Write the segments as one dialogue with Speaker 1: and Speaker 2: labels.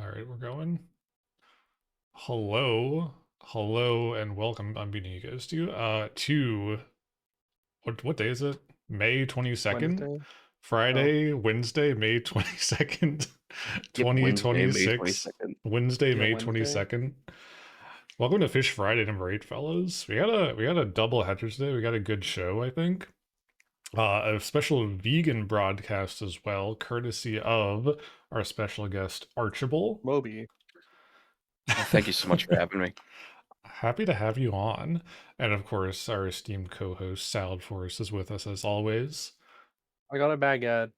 Speaker 1: All right, we're going. Hello, and welcome. I'm beating you guys to what day is it? May 22nd,
Speaker 2: Wednesday. Oh,
Speaker 1: Friday, Wednesday, May 22nd,
Speaker 3: Yep, Wednesday, May
Speaker 1: 2026.
Speaker 3: 22nd.
Speaker 1: Wednesday,
Speaker 2: yeah,
Speaker 1: May
Speaker 2: Wednesday.
Speaker 1: 22nd. Welcome to Fish Friday number 8, fellas. We got a double header today. We got a good show, I think. A special vegan broadcast as well, courtesy of our special guest Archibald.
Speaker 2: Moby.
Speaker 3: Oh, thank you so much for having me.
Speaker 1: Happy to have you on. And of course, our esteemed co host, Salad Force, is with us as always.
Speaker 2: I got a baguette.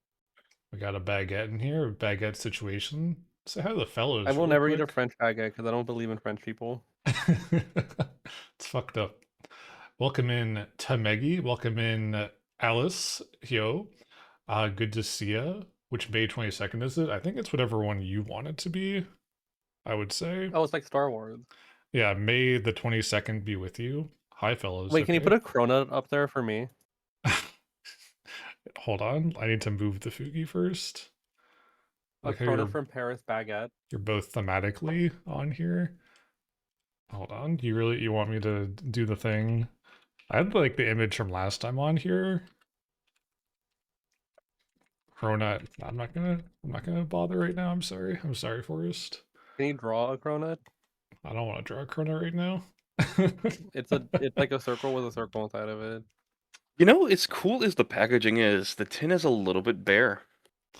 Speaker 1: We got a baguette in here, a baguette situation. Say hi to the
Speaker 2: I
Speaker 1: fellows
Speaker 2: will
Speaker 1: real
Speaker 2: never eat a
Speaker 1: quick.
Speaker 2: French baguette because I don't believe in French people.
Speaker 1: It's fucked up. Welcome in Tamegi. Welcome in Alice. Yo. Good to see ya. Which May 22nd is it? I think it's whatever one you want it to be, I would say.
Speaker 2: Oh, it's like Star Wars.
Speaker 1: Yeah, May the 22nd be with you. Hi, fellows.
Speaker 2: Wait, can you
Speaker 1: Okay.
Speaker 2: put a cronut up there for me?
Speaker 1: Hold on. I need to move the Fugi first.
Speaker 2: A
Speaker 1: Like how
Speaker 2: cronut from Paris baguette.
Speaker 1: you're both thematically on here. Hold on. You want me to do the thing? I had like the image from last time on here. Cronut. I'm not gonna bother right now. I'm sorry. I'm sorry, Forrest.
Speaker 2: Can you draw a cronut?
Speaker 1: I don't want to draw a cronut right now.
Speaker 2: It's like a circle with a circle inside of it.
Speaker 3: You know, as cool as the packaging is, the tin is a little bit bare.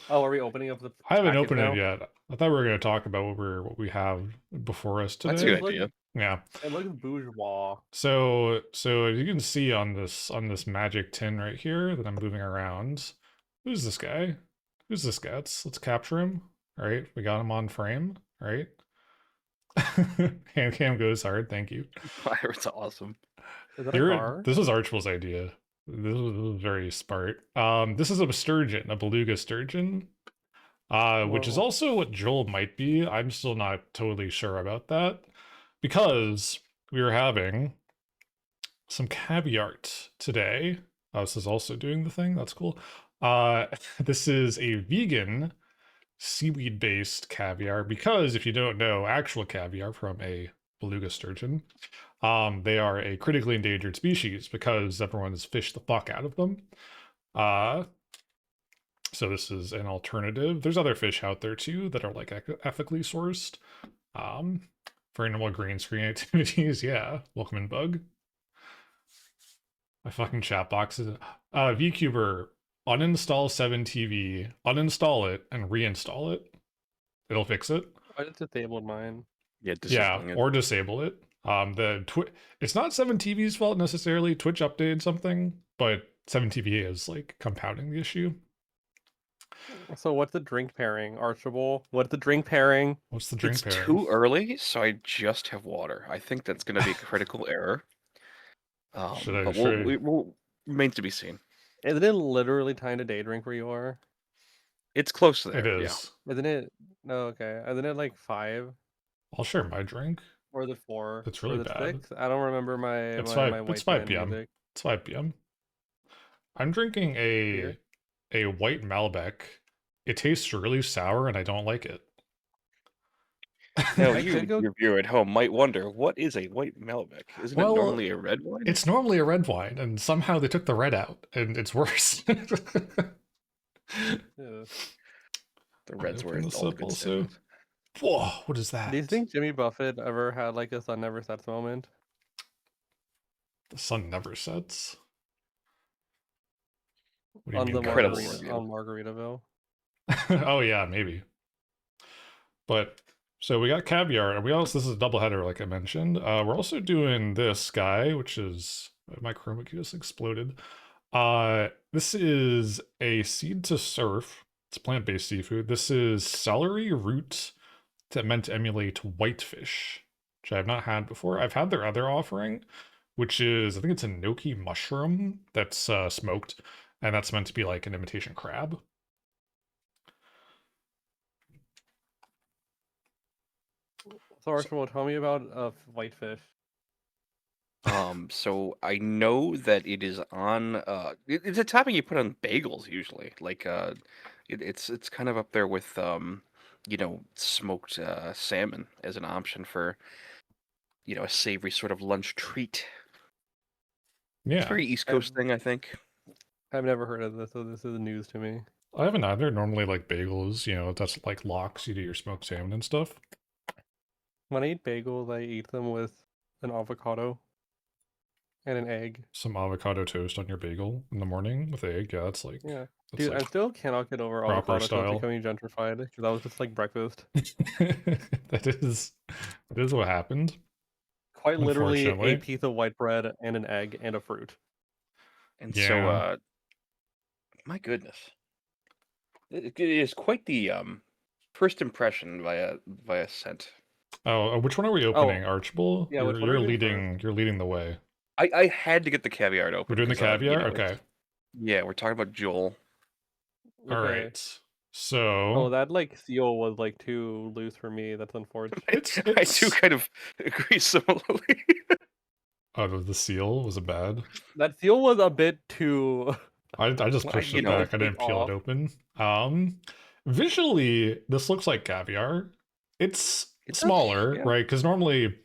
Speaker 2: Oh, are we opening up the
Speaker 1: I haven't
Speaker 2: package
Speaker 1: opened it
Speaker 2: now?
Speaker 1: yet. I thought we were gonna talk about what we have before us
Speaker 3: That's a
Speaker 1: today.
Speaker 3: good idea.
Speaker 1: Yeah.
Speaker 2: It looks bourgeois.
Speaker 1: So as you can see on this magic tin right here that I'm moving around, who's this guy? Who's this guy? Let's capture him. All right, we got him on frame. All right. Hand cam goes hard. Thank you.
Speaker 3: It's awesome.
Speaker 2: Is that a car?
Speaker 1: This was Archibald's idea. This was very smart. This is a sturgeon, a beluga sturgeon, which is
Speaker 2: Whoa.
Speaker 1: also what Joel might be. I'm still not totally sure about that because we were having some caviar today. This is also doing the thing. That's cool. This is a vegan seaweed-based caviar because if you don't know actual caviar from a beluga sturgeon, they are a critically endangered species because everyone has fished the fuck out of them. So this is an alternative. There's other fish out there too that are like ethically sourced. For animal green screen activities, yeah. Welcome in, Bug. My fucking chat box is VCuber. Uninstall 7TV, uninstall it, and reinstall it. It'll fix it.
Speaker 2: I just disabled mine.
Speaker 3: Yeah,
Speaker 1: Yeah,
Speaker 3: disabling it.
Speaker 1: or disable it. It's not 7TV's fault necessarily. Twitch updated something, but 7TV is like compounding the issue.
Speaker 2: So what's the drink pairing, Archibald? What's the drink pairing?
Speaker 1: What's the drink
Speaker 3: It's
Speaker 1: pairing?
Speaker 3: too early, so I just have water. I think that's going to be a critical error. But we'll remains to be seen.
Speaker 2: Isn't it literally time to day drink where you are?
Speaker 3: It's close to there.
Speaker 1: It is.
Speaker 3: Yeah.
Speaker 2: Isn't it? No, okay. Isn't it like 5?
Speaker 1: I'll share my drink.
Speaker 2: Or the 4?
Speaker 1: It's really
Speaker 2: or the
Speaker 1: bad.
Speaker 2: 6? I don't remember my
Speaker 1: It's
Speaker 2: my
Speaker 1: 5.
Speaker 2: white
Speaker 1: It's 5
Speaker 2: band
Speaker 1: p.m.
Speaker 2: music.
Speaker 1: It's 5 p.m. I'm drinking a white Malbec. It tastes really sour, and I don't like it.
Speaker 3: Now, your viewer at home might wonder, what is a white Malbec? Isn't it normally a red wine?
Speaker 1: It's normally a red wine, and somehow they took the red out, and it's worse.
Speaker 2: Yeah.
Speaker 3: The reds were all the good stuff.
Speaker 1: Whoa, what is that?
Speaker 2: Do you think Jimmy Buffett ever had like a sun never sets moment?
Speaker 1: The sun never sets. What do
Speaker 2: On
Speaker 1: you mean?
Speaker 2: on Margaritaville.
Speaker 1: Oh yeah, maybe. But so we got caviar, and this is a double header, like I mentioned. We're also doing this guy, which is my chroma key just exploded. This is a seed to surf. It's plant-based seafood. This is celery root meant to emulate whitefish, which I have not had before. I've had their other offering, which is, I think it's a gnocchi mushroom that's smoked, and that's meant to be like an imitation crab.
Speaker 2: So Archibald, tell me about whitefish.
Speaker 3: So I know that it is on. It's a topping you put on bagels usually. Like, it's kind of up there with smoked salmon as an option for, a savory sort of lunch treat. It's a
Speaker 1: Yeah.
Speaker 3: very East Coast thing, I think.
Speaker 2: I've never heard of this, so this is news to me.
Speaker 1: I haven't either. Normally, like bagels, that's like lox. You do your smoked salmon and stuff.
Speaker 2: When I eat bagels, I eat them with an avocado and an egg.
Speaker 1: Some avocado toast on your bagel in the morning with egg. Yeah, that's like,
Speaker 2: Yeah.
Speaker 1: that's
Speaker 2: Dude, I
Speaker 1: like
Speaker 2: still cannot get over
Speaker 1: proper
Speaker 2: avocado toast
Speaker 1: style.
Speaker 2: becoming gentrified because that was just like breakfast.
Speaker 1: that is what happened.
Speaker 2: Quite literally a
Speaker 1: Unfortunately.
Speaker 2: piece of white bread and an egg and a fruit.
Speaker 3: And
Speaker 1: Yeah.
Speaker 3: so, my goodness, it is quite the first impression via scent.
Speaker 1: Oh, which one are we opening? Archibald?
Speaker 2: Yeah, which one are
Speaker 1: You're
Speaker 2: we doing
Speaker 1: leading. You're leading the way.
Speaker 3: I had to get the caviar to open.
Speaker 1: We're doing the
Speaker 3: 'cause,
Speaker 1: caviar. Okay.
Speaker 3: Yeah, we're talking about Joel.
Speaker 1: All
Speaker 2: Okay.
Speaker 1: right. So.
Speaker 2: Oh, that like seal was like too loose for me. That's unfortunate.
Speaker 3: I do kind of agree similarly.
Speaker 1: Out of the seal was it bad?
Speaker 2: That seal was a bit too.
Speaker 1: I just
Speaker 3: Well,
Speaker 1: pushed
Speaker 3: you
Speaker 1: it
Speaker 3: know,
Speaker 1: back. I didn't peel it open. Visually, this looks like caviar. It's
Speaker 3: It does,
Speaker 1: smaller,
Speaker 3: yeah.
Speaker 1: right? Because normally,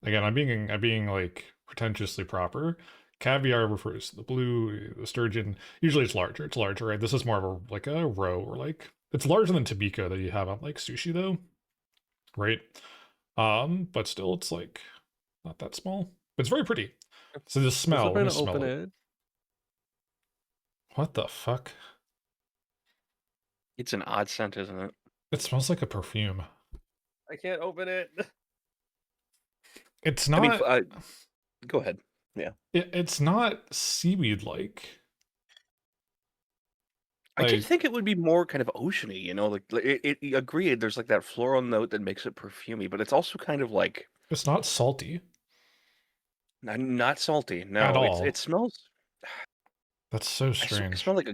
Speaker 1: again, I'm being like pretentiously proper. Caviar refers to the sturgeon. Usually, it's larger. It's larger, right? This is more of a roe, or like it's larger than tobiko that you have on like sushi, though, right? But still, it's like not that small. But it's very pretty. So the smell. Let me smell
Speaker 2: open
Speaker 1: it.
Speaker 2: it.
Speaker 1: What the fuck?
Speaker 3: It's an odd scent, isn't it?
Speaker 1: It smells like a perfume.
Speaker 2: I can't open it.
Speaker 1: It's not.
Speaker 3: I mean, go ahead. Yeah.
Speaker 1: It's not seaweed like.
Speaker 3: I did think it would be more kind of oceany, like it agreed. There's like that floral note that makes it perfumey, but it's also kind of like
Speaker 1: it's not salty.
Speaker 3: Not salty. No,
Speaker 1: At all.
Speaker 3: It smells.
Speaker 1: That's so strange.
Speaker 3: I smell like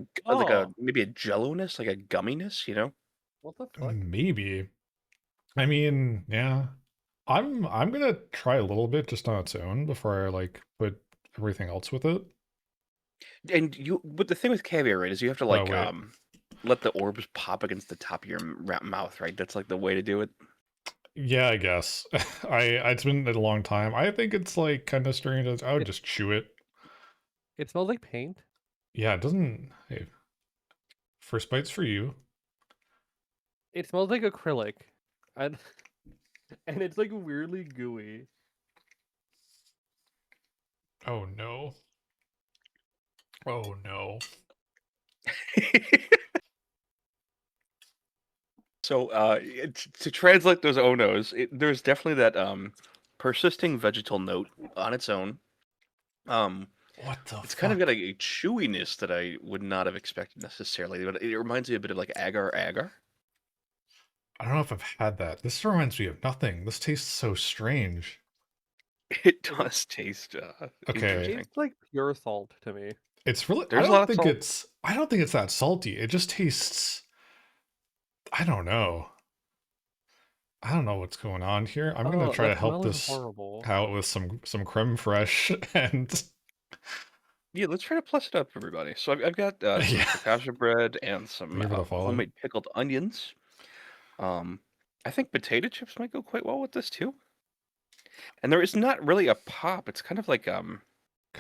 Speaker 3: a maybe a jello-ness, like a gumminess,
Speaker 2: What the fuck?
Speaker 1: Maybe. I mean, yeah. I'm gonna try a little bit just on its own before I like put everything else with it.
Speaker 3: And but the thing with caviar, right, is you have to like let the orbs pop against the top of your mouth, right? That's like the way to do it.
Speaker 1: Yeah, I guess. It's been a long time. I think it's like kind of strange. I would just chew it.
Speaker 2: It smells like paint.
Speaker 1: Yeah, it doesn't. Hey, first bite's for you.
Speaker 2: It smells like acrylic, and it's like weirdly gooey.
Speaker 1: Oh no. Oh no.
Speaker 3: So, to translate those oh no's, there's definitely that persisting vegetal note on its own.
Speaker 1: What the
Speaker 3: It's
Speaker 1: fuck?
Speaker 3: kind of got a chewiness that I would not have expected necessarily, but it reminds me a bit of like agar agar.
Speaker 1: I don't know if I've had that. This reminds me of nothing. This tastes so strange.
Speaker 3: It does taste
Speaker 1: Okay.
Speaker 2: It tastes like pure salt to me.
Speaker 1: It's really.
Speaker 3: There's a lot of salt.
Speaker 1: I don't think it's that salty. It just tastes. I don't know. I don't know what's going on here. I'm gonna try to help this out with some creme fraiche and.
Speaker 3: Yeah, let's try to plus it up, everybody. So I've got some focaccia bread and some homemade pickled onions. I think potato chips might go quite well with this too. And there is not really a pop. It's kind of like
Speaker 1: kind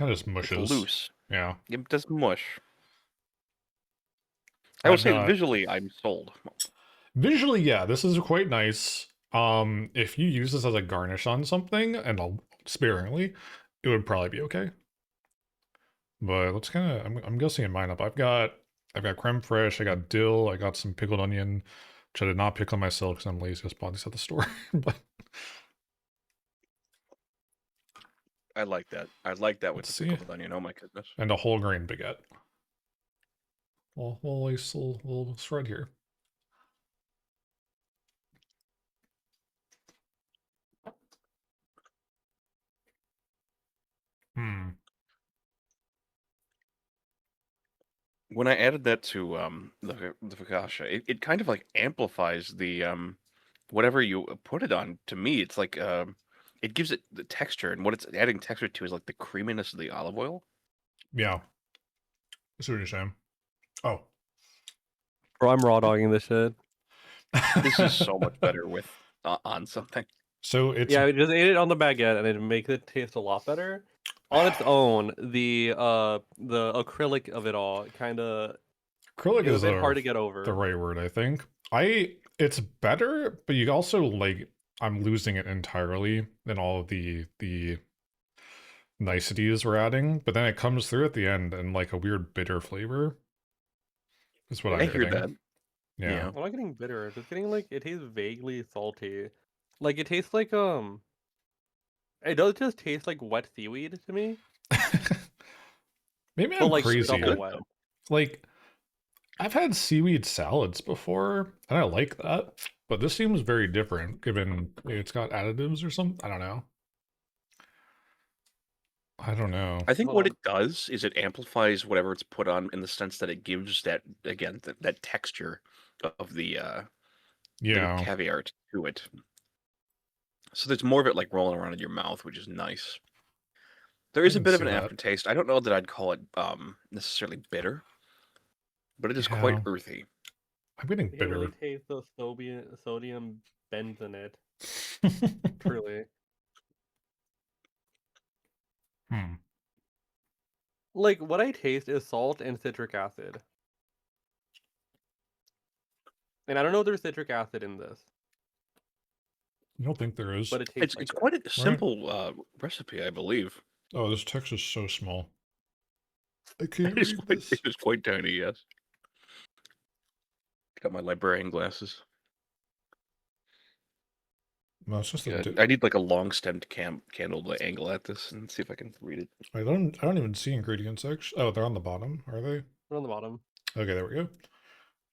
Speaker 1: of just mushes.
Speaker 3: Loose.
Speaker 1: Yeah.
Speaker 3: It does mush. I will say visually, I'm sold.
Speaker 1: Visually, yeah, this is quite nice. If you use this as a garnish on something, and sparingly, it would probably be okay. But let's kind of. I'm guessing in mine up. I've got creme fraiche. I got dill. I got some pickled onion, which I did not pickle myself because I'm lazy. I just bought these at the store. But
Speaker 3: I like that. I like that with the pickled onion. Oh my goodness!
Speaker 1: And a whole grain baguette. Little shred here.
Speaker 3: When I added that to the focaccia, it kind of like amplifies the whatever you put it on. To me, it's like it gives it the texture, and what it's adding texture to is like the creaminess of the olive oil.
Speaker 1: Yeah, I see what you're saying. Oh,
Speaker 2: bro, I'm raw dogging this shit.
Speaker 3: This is so much better with on something.
Speaker 1: So it's
Speaker 2: I just ate it on the baguette, and it makes it taste a lot better. On its own, the acrylic of it all kind of
Speaker 1: acrylic
Speaker 2: is
Speaker 1: is
Speaker 2: a bit hard to get over.
Speaker 1: the right word, I think. It's better, but you also like I'm losing it entirely in all of the niceties we're adding, but then it comes through at the end and like a weird bitter flavor. Is what
Speaker 3: I
Speaker 1: I'm
Speaker 3: hear
Speaker 1: getting.
Speaker 3: that.
Speaker 1: Yeah.
Speaker 2: I'm not getting bitter. I'm just getting like it tastes vaguely salty. Like it tastes like it does just taste like wet seaweed to me.
Speaker 1: Maybe
Speaker 2: But
Speaker 1: I'm
Speaker 2: like
Speaker 1: crazy.
Speaker 2: double wet.
Speaker 1: Like I've had seaweed salads before, and I like that, but this seems very different given it's got additives or something. I don't know. I don't know.
Speaker 3: I think what it does is it amplifies whatever it's put on in the sense that it gives that, again, that texture of the caviar to it. So there's more of it like rolling around in your mouth, which is nice. There is a bit of an aftertaste. I don't know that I'd call it necessarily bitter, but it is quite earthy.
Speaker 1: I'm getting bitter.
Speaker 2: You really taste the sodium bentonate. Truly. Like what I taste is salt and citric acid. And I don't know if there's citric acid in this.
Speaker 1: I don't think there is.
Speaker 2: But it tastes
Speaker 3: it's quite a simple recipe, I believe.
Speaker 1: Oh, this text is so small. I can't read this.
Speaker 3: It is quite tiny, yes. Got my librarian glasses.
Speaker 1: No, it's just
Speaker 3: I need like a long stemmed candle to angle at this and see if I can read it.
Speaker 1: I don't even see ingredients actually. Oh, they're on the bottom, are they?
Speaker 2: They're on the bottom.
Speaker 1: Okay, there we go.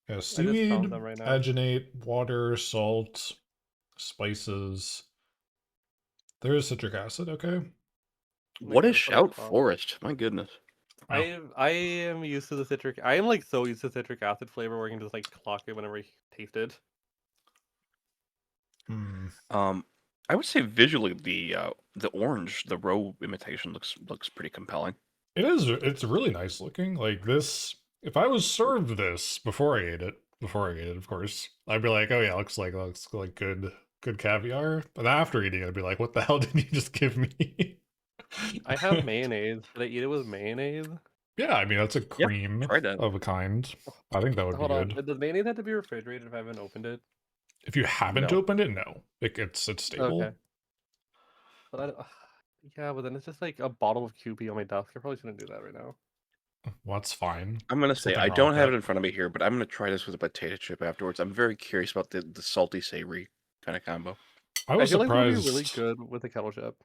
Speaker 1: Yeah, seaweed, right aginate, water, salt, spices. There is citric acid, okay.
Speaker 3: What a shout, Forest. My goodness.
Speaker 2: I am used to the citric. I am like so used to citric acid flavor where I can just like clock it whenever I taste it.
Speaker 3: I would say visually the orange, the roe imitation looks pretty compelling.
Speaker 1: It is. It's really nice looking. Like this. If I was served this before I ate it, of course, I'd be like, oh yeah, looks like good caviar. But after eating it, I'd be like, what the hell did you just give me?
Speaker 2: I have mayonnaise. Did I eat it with mayonnaise?
Speaker 1: Yeah, I mean that's a cream of a kind. I think that would be good.
Speaker 2: Does mayonnaise have to be refrigerated if I haven't opened it?
Speaker 1: If you haven't opened it, no. It's stable.
Speaker 2: Okay. But yeah, but then it's just like a bottle of QP on my desk. I probably shouldn't do that right now.
Speaker 1: Well, that's fine.
Speaker 3: I'm gonna say I don't have it in front of me here, but I'm gonna try this with a potato chip afterwards. I'm very curious about the salty savory kind of combo.
Speaker 1: I was surprised.
Speaker 2: Like it would be really good with a kettle chip,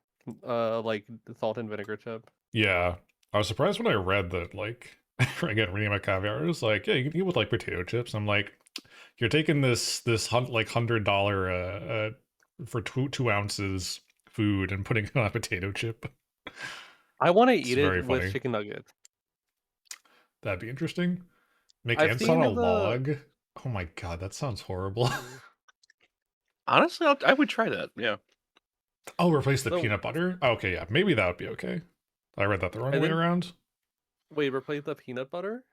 Speaker 2: like the salt and vinegar chip.
Speaker 1: Yeah, I was surprised when I read that. Like again, reading about caviar, it was like, yeah, you can eat with like potato chips. I'm like, you're taking this like $100 for 2 ounces food and putting it on a potato chip.
Speaker 2: I want to eat it with chicken nuggets.
Speaker 1: That'd be interesting. Make ants on a log. Oh my god, that sounds horrible.
Speaker 3: Honestly, I would try that. Yeah.
Speaker 1: Oh, replace the peanut butter? Oh, okay, yeah, maybe that would be okay. I read that the wrong way around.
Speaker 2: Wait, replace the peanut butter?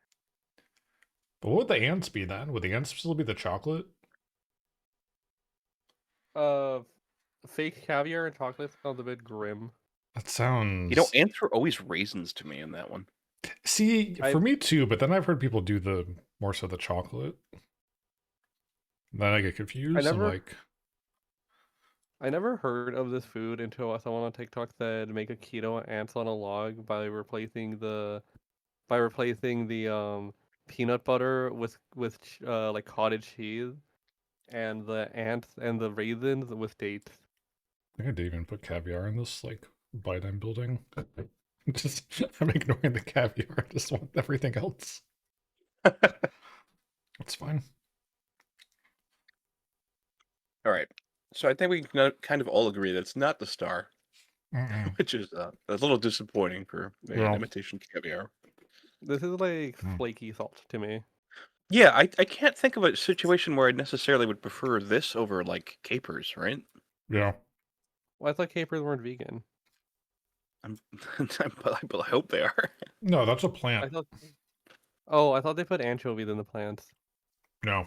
Speaker 1: But what would the ants be then? Would the ants still be the chocolate?
Speaker 2: Fake caviar and chocolate sounds a bit grim.
Speaker 1: That sounds...
Speaker 3: You know, ants were always raisins to me in that one.
Speaker 1: See, for me too, but then I've heard people do more so the chocolate. Then I get confused.
Speaker 2: I never heard of this food until someone on TikTok said make a keto ants on a log by replacing the peanut butter with like cottage cheese and the ants and the raisins with dates.
Speaker 1: I think I didn't even put caviar in this like bite I'm building. I'm ignoring the caviar. I just want everything else. That's fine.
Speaker 3: All right. So I think we can kind of all agree that it's not the star, which is a little disappointing for an imitation caviar.
Speaker 2: This is like flaky salt to me.
Speaker 3: Yeah, I can't think of a situation where I necessarily would prefer this over like capers, right?
Speaker 1: Yeah.
Speaker 2: Well, I thought capers weren't vegan.
Speaker 3: But I hope they are.
Speaker 1: No, that's a plant.
Speaker 2: I thought they put anchovies in the plants.
Speaker 1: No.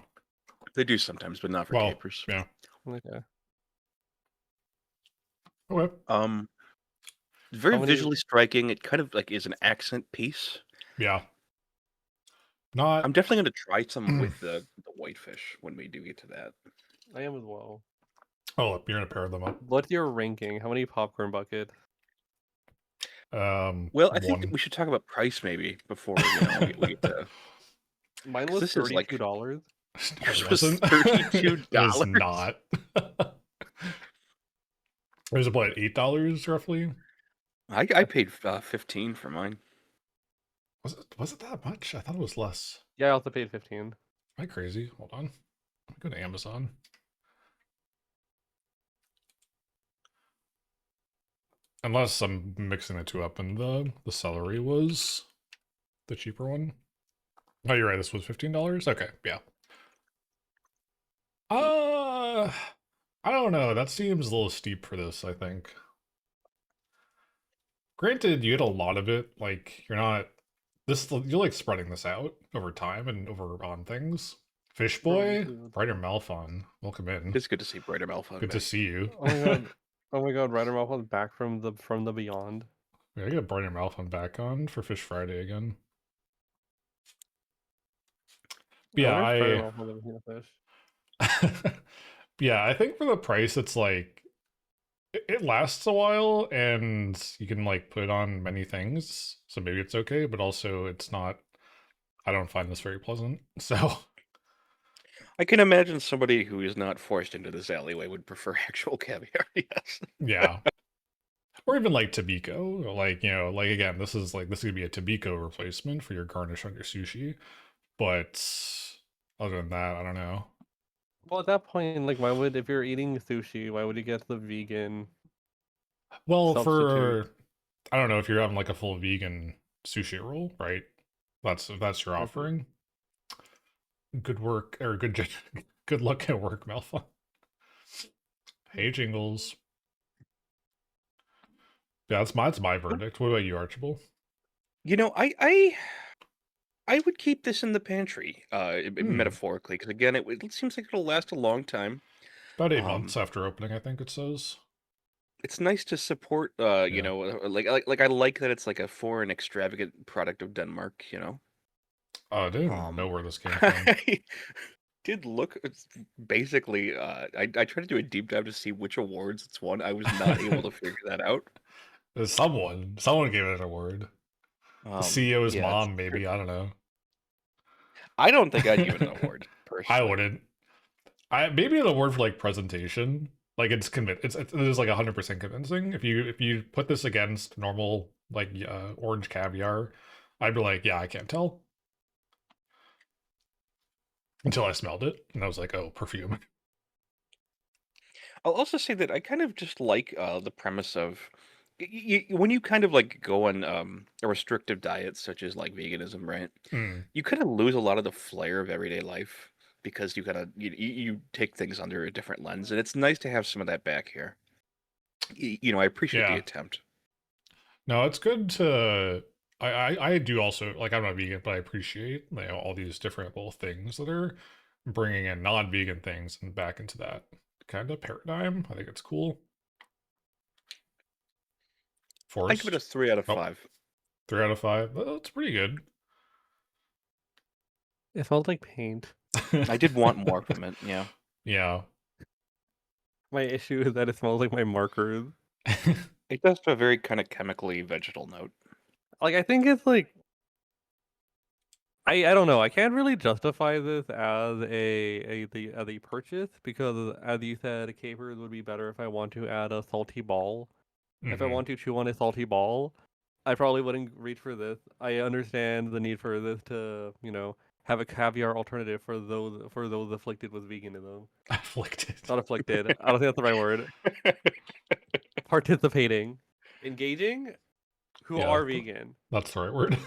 Speaker 3: They do sometimes, but not for capers.
Speaker 1: Yeah.
Speaker 2: Okay.
Speaker 1: Okay.
Speaker 3: Very visually striking. It kind of like is an accent piece.
Speaker 1: Yeah. Not.
Speaker 3: I'm definitely going to try some with the whitefish when we do get to that.
Speaker 2: I am as well.
Speaker 1: Oh, you're gonna pair them up.
Speaker 2: What's your ranking? How many popcorn buckets?
Speaker 3: Well, I think we should talk about price maybe before we get to.
Speaker 2: Mine was $32.
Speaker 3: Yours was $32.
Speaker 1: It was not. It was about $8 roughly.
Speaker 3: I paid 15 for mine.
Speaker 1: Was it that much? I thought it was less.
Speaker 2: Yeah, I also paid 15.
Speaker 1: Am I crazy? Hold on. Let me go to Amazon. Unless I'm mixing the two up, and the celery was the cheaper one. Oh, you're right. This was $15. Okay, yeah. I don't know. That seems a little steep for this, I think. Granted, you get a lot of it. Like, you're not... You're, like, spreading this out over time and over on things. Fish Boy, Brighter Malphon, welcome in.
Speaker 3: It's good to see Brighter Malphon.
Speaker 1: Good to see you.
Speaker 2: Oh my god. Oh my god, Brighter Malphon's back from the beyond.
Speaker 1: Yeah, I got Brighter Malphon back on for Fish Friday again. Yeah, yeah, I think for the price, it's like it lasts a while, and you can like put it on many things, so maybe it's okay. But also, it's not. I don't find this very pleasant. So
Speaker 3: I can imagine somebody who is not forced into this alleyway would prefer actual caviar. Yes.
Speaker 1: Yeah. Or even like Tabiko, like like again, this could be a Tabiko replacement for your garnish on your sushi, but other than that, I don't know.
Speaker 2: Well, at that point, like, if you're eating sushi, why would you get the vegan?
Speaker 1: Well, I don't know if you're having like a full vegan sushi roll, right? That's your offering. Good work or good luck at work, Malfa. Hey, Jingles. Yeah, that's my verdict. What about you, Archibald?
Speaker 3: I would keep this in the pantry, metaphorically, because again, it seems like it'll last a long time.
Speaker 1: About 8 months after opening, I think it says.
Speaker 3: It's nice to support, you know, like I like that it's like a foreign extravagant product of Denmark, you know.
Speaker 1: Oh, I didn't know where this came from.
Speaker 3: I did look. It's basically, I tried to do a deep dive to see which awards it's won. I was not able to figure that out.
Speaker 1: Someone gave it an award. The CEO's mom, maybe. I don't know.
Speaker 3: I don't think I'd give it an award. Personally.
Speaker 1: I wouldn't. Maybe an award for like presentation. Like it's like 100% convincing. If you put this against normal like orange caviar, I'd be like, yeah, I can't tell. Until I smelled it, and I was like, oh, perfume.
Speaker 3: I'll also say that I kind of just like the premise of when you kind of like go on a restrictive diet, such as like veganism, right? You kind of lose a lot of the flair of everyday life because you gotta you take things under a different lens, and it's nice to have some of that back here. You know, I appreciate the attempt.
Speaker 1: No, it's good to. I do also like. I'm not vegan, but I appreciate all these different little things that are bringing in non-vegan things and back into that kind of paradigm. I think it's cool.
Speaker 3: I give it a 3 out of 5.
Speaker 1: 3 out of 5. That's pretty good.
Speaker 2: It smelled like paint.
Speaker 3: I did want more from it. Yeah.
Speaker 1: Yeah.
Speaker 2: My issue is that it smells like my markers.
Speaker 3: It does have a very kind of chemically vegetal note.
Speaker 2: Like, I think it's like I don't know. I can't really justify this as a purchase because, as you said, capers would be better if I want to add a salty ball. If I want to chew on a salty ball, I probably wouldn't reach for this. I understand the need for this to, have a caviar alternative for those afflicted with veganism.
Speaker 1: Afflicted.
Speaker 2: Not afflicted. I don't think that's the right word. Participating, engaging, who are vegan.
Speaker 1: That's the right word.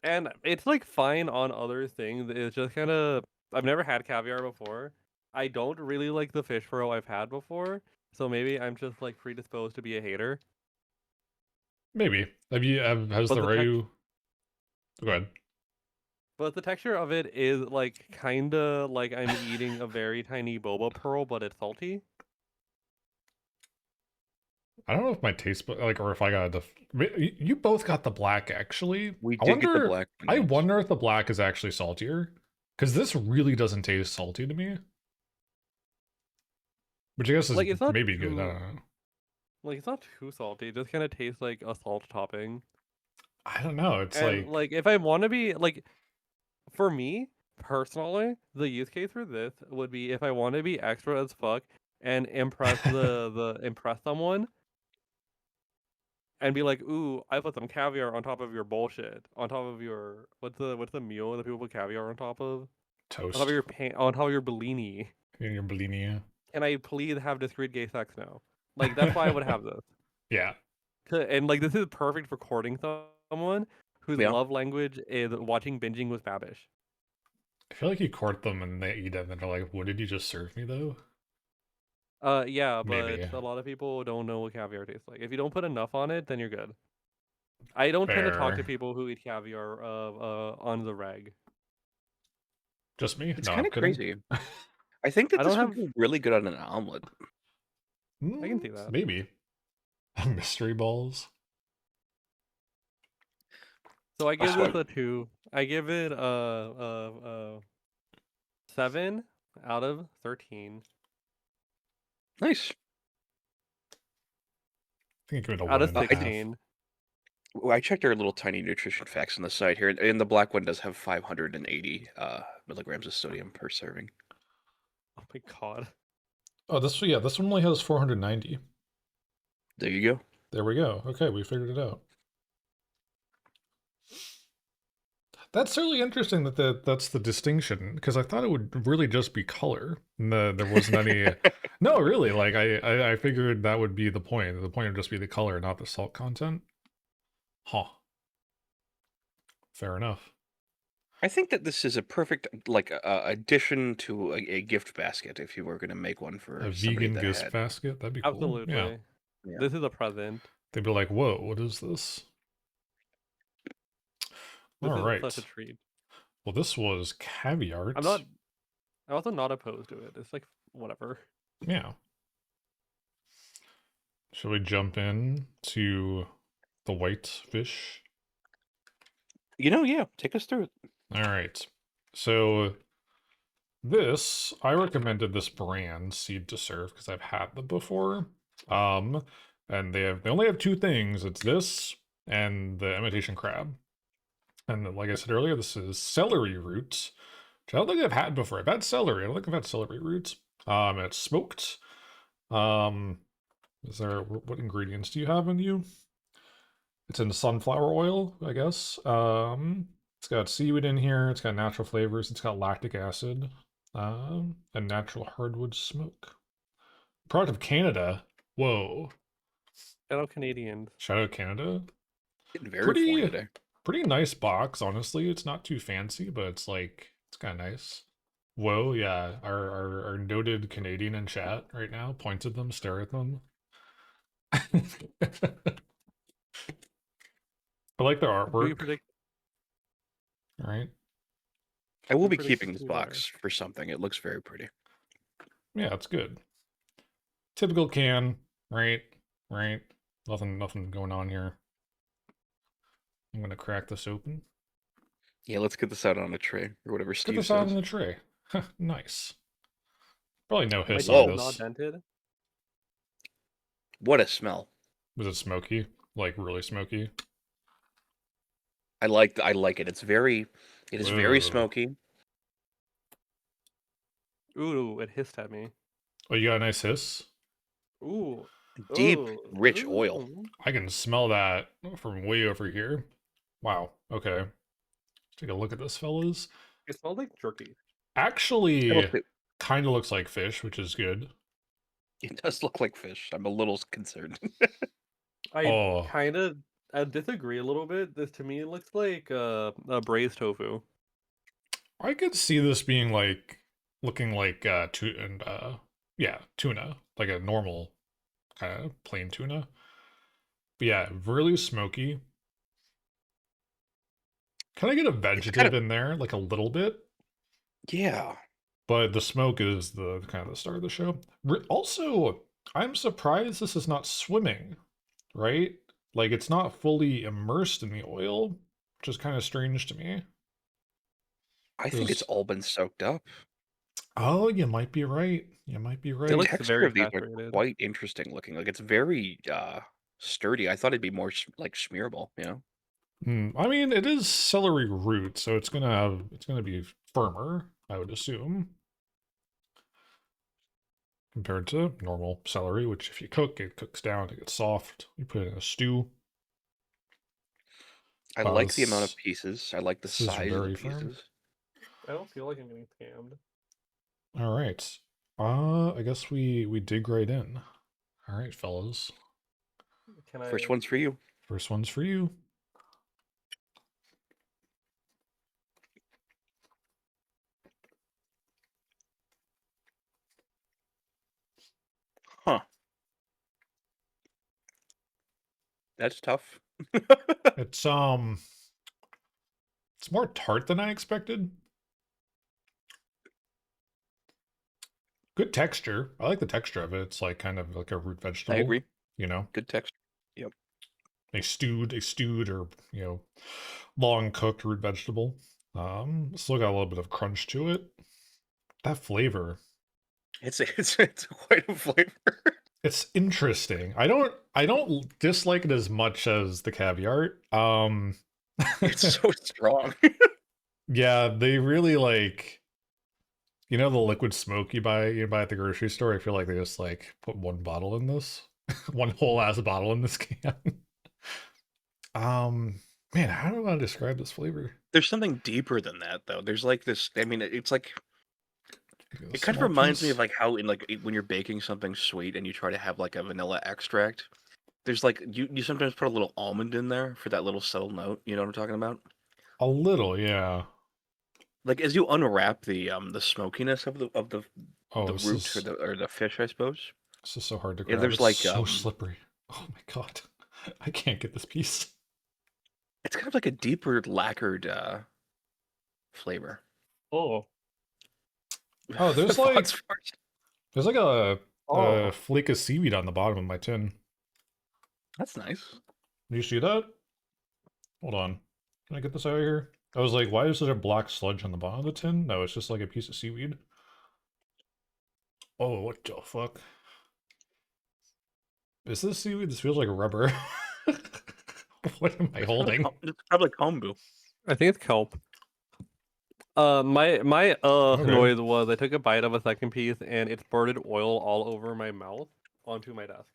Speaker 2: And it's like fine on other things. It's just kind of I've never had caviar before. I don't really like the fish roe I've had before, so maybe I'm just like predisposed to be a hater.
Speaker 1: Maybe. Has the Ryu? Go ahead.
Speaker 2: But the texture of it is like kinda like I'm eating a very tiny boba pearl, but it's salty.
Speaker 1: I don't know if my taste like, or if I got you both got the black actually.
Speaker 3: We
Speaker 1: I
Speaker 3: did get the
Speaker 1: wonder.
Speaker 3: black one,
Speaker 1: I
Speaker 3: yes.
Speaker 1: wonder if the black is actually saltier, because this really doesn't taste salty to me. Which I guess is
Speaker 2: Like it's not
Speaker 1: maybe
Speaker 2: too,
Speaker 1: good. I don't know.
Speaker 2: like it's not too salty. It just kind of tastes like a salt topping.
Speaker 1: I don't know. It's
Speaker 2: And like if I want to be like, for me personally, the use case for this would be if I want to be extra as fuck and impress impress someone and be like, ooh, I put some caviar on top of your bullshit, on top of your what's the meal that people put caviar on top of?
Speaker 1: toast.
Speaker 2: On top of your on top of your Bellini.
Speaker 1: In your Bellini.
Speaker 2: Can I please have discreet gay sex now? Like that's why I would have this.
Speaker 1: Yeah.
Speaker 2: And like this is perfect for courting someone whose
Speaker 3: Yeah.
Speaker 2: love language is watching binging with Babish.
Speaker 1: I feel like you court them and they eat it and they're like, what did you just serve me though?
Speaker 2: Yeah, but
Speaker 1: Maybe.
Speaker 2: a lot of people don't know what caviar tastes like. If you don't put enough on it, then you're good. I don't tend to talk to
Speaker 1: Fair.
Speaker 2: people who eat caviar on the reg.
Speaker 1: Just me?
Speaker 3: It's
Speaker 1: No,
Speaker 3: kind
Speaker 1: I'm
Speaker 3: of
Speaker 1: kidding.
Speaker 3: crazy. I think that
Speaker 2: I
Speaker 3: this
Speaker 2: don't
Speaker 3: would
Speaker 2: have.
Speaker 3: be really good on an omelet.
Speaker 2: I can see that.
Speaker 1: Maybe. Mystery balls.
Speaker 2: So I give
Speaker 3: swear.
Speaker 2: this a 2. I give it a 7 out of 13.
Speaker 3: Nice.
Speaker 1: I think I give it a
Speaker 2: Out of
Speaker 1: 1.5.
Speaker 2: 16.
Speaker 3: Well, I checked our little tiny nutrition facts on the site here, and the black one does have 580 milligrams of sodium per serving.
Speaker 2: Oh my god.
Speaker 1: Oh, this one only has 490.
Speaker 3: There you go.
Speaker 1: There we go. Okay, we figured it out. That's really interesting that that's the distinction, because I thought it would really just be color. There wasn't any. No, really. Like I figured that would be the point. The point would just be the color, not the salt content. Huh. Fair enough.
Speaker 3: I think that this is a perfect like addition to a gift basket if you were going to make one for
Speaker 1: A
Speaker 3: somebody
Speaker 1: vegan
Speaker 3: that
Speaker 1: gift
Speaker 3: had.
Speaker 1: basket. That'd be cool.
Speaker 2: Absolutely.
Speaker 1: Yeah.
Speaker 2: This is a present.
Speaker 1: They'd be like, "Whoa, what is this?"
Speaker 2: This
Speaker 1: All
Speaker 2: is
Speaker 1: right.
Speaker 2: such a treat.
Speaker 1: Well, this was Caviar.
Speaker 2: I'm also not opposed to it. It's like whatever.
Speaker 1: Yeah. Shall we jump in to the white fish?
Speaker 3: Yeah, take us through it.
Speaker 1: All right. So this, I recommended this brand, Seed to Serve, because I've had them before. And they only have two things. It's this and the imitation crab. And like I said earlier, this is celery roots, which I don't think I've had before. I've had celery. I don't think I've had celery roots. It's smoked. What ingredients do you have in you? It's in sunflower oil, I guess. It's got seaweed in here. It's got natural flavors. It's got lactic acid, and natural hardwood smoke. Product of Canada. Whoa.
Speaker 2: Shout out Canadians.
Speaker 1: Shout out Canada.
Speaker 3: Getting very foreign today.
Speaker 1: Pretty nice box, honestly. It's not too fancy, but it's kind of nice. Whoa, yeah. Our noted Canadian in chat right now points at them, stare at them. I like their artwork.
Speaker 2: Do you predict?
Speaker 1: All right.
Speaker 3: I will be keeping this box for something. It looks very pretty.
Speaker 1: Yeah, it's good. Typical can, right? Right. Nothing going on here. I'm gonna crack this open.
Speaker 3: Yeah, let's get this out on a tray or whatever Steve
Speaker 1: Get this
Speaker 3: says.
Speaker 1: out on the tray. Nice. Probably no hiss
Speaker 2: My
Speaker 1: on
Speaker 2: is not
Speaker 1: this.
Speaker 2: dented.
Speaker 3: What a smell!
Speaker 1: Was it smoky? Like really smoky?
Speaker 3: I like it. It is very smoky.
Speaker 2: Ooh, it hissed at me.
Speaker 1: Oh, you got a nice hiss?
Speaker 2: Ooh.
Speaker 3: Deep,
Speaker 2: Ooh.
Speaker 3: rich oil.
Speaker 1: I can smell that from way over here. Wow. Okay. Let's take a look at this, fellas.
Speaker 2: It smells like jerky.
Speaker 1: Actually, kind of looks like fish, which is good.
Speaker 3: It does look like fish. I'm a little concerned.
Speaker 2: I kind of disagree a little bit. This to me looks like a braised tofu.
Speaker 1: I could see this being looking like tuna, like a normal kind of plain tuna. But yeah, really smoky. Can I get a vegetative in there, like a little bit?
Speaker 3: Yeah.
Speaker 1: But the smoke is the kind of the star of the show. Also, I'm surprised this is not swimming, right? Like it's not fully immersed in the oil, which is kind of strange to me.
Speaker 3: I think it's all been soaked up.
Speaker 1: Oh, you might be right. You might be right.
Speaker 3: The texture of these are quite interesting looking. Like it's very sturdy. I thought it'd be more like smearable, you know?
Speaker 1: I mean, it is celery root, so it's gonna be firmer, I would assume, compared to normal celery, which if you cook, it cooks down, it gets soft. You put it in a stew.
Speaker 3: I like the amount of pieces. I like the size of the pieces.
Speaker 2: I don't feel like I'm getting scammed.
Speaker 1: All right. I guess we dig right in. All right, fellas.
Speaker 3: First one's for you.
Speaker 1: First one's for you.
Speaker 3: Huh. That's tough.
Speaker 1: It's more tart than I expected. Good texture. I like the texture of it. It's like kind of like a root vegetable.
Speaker 3: I agree.
Speaker 1: You know?
Speaker 3: Good texture. Yep.
Speaker 1: A stewed or, you know, long cooked root vegetable. Still got a little bit of crunch to it. That flavor.
Speaker 3: It's quite a flavor.
Speaker 1: It's interesting. I don't dislike it as much as the caviar.
Speaker 3: It's so strong.
Speaker 1: Yeah, they really like, you know, the liquid smoke you buy at the grocery store. I feel like they just like put one bottle in this, one whole ass bottle in this can. Man, how do I describe this flavor?
Speaker 3: There's something deeper than that, though. There's like this. I mean, it's like it kind of reminds me of like how in like when you're baking something sweet and you try to have like a vanilla extract. There's like you sometimes put a little almond in there for that little subtle note. You know what I'm talking about?
Speaker 1: A little, yeah.
Speaker 3: Like as you unwrap the smokiness of the root or the fish, I suppose.
Speaker 1: This is so hard to grab.
Speaker 3: Yeah, there's
Speaker 1: it's
Speaker 3: like
Speaker 1: so slippery. Oh my god, I can't get this piece.
Speaker 3: It's kind of like a deeper lacquered flavor.
Speaker 2: Oh,
Speaker 1: there's like a flake of seaweed on the bottom of my tin.
Speaker 3: That's nice.
Speaker 1: Do you see that? Hold on. Can I get this out of here? I was like, why is there a black sludge on the bottom of the tin? No, it's just like a piece of seaweed. Oh, what the fuck? Is this seaweed? This feels like rubber. What am I holding?
Speaker 3: It's probably kombu.
Speaker 2: I think it's kelp. My noise was I took a bite of a second piece and it spurted oil all over my mouth onto my desk.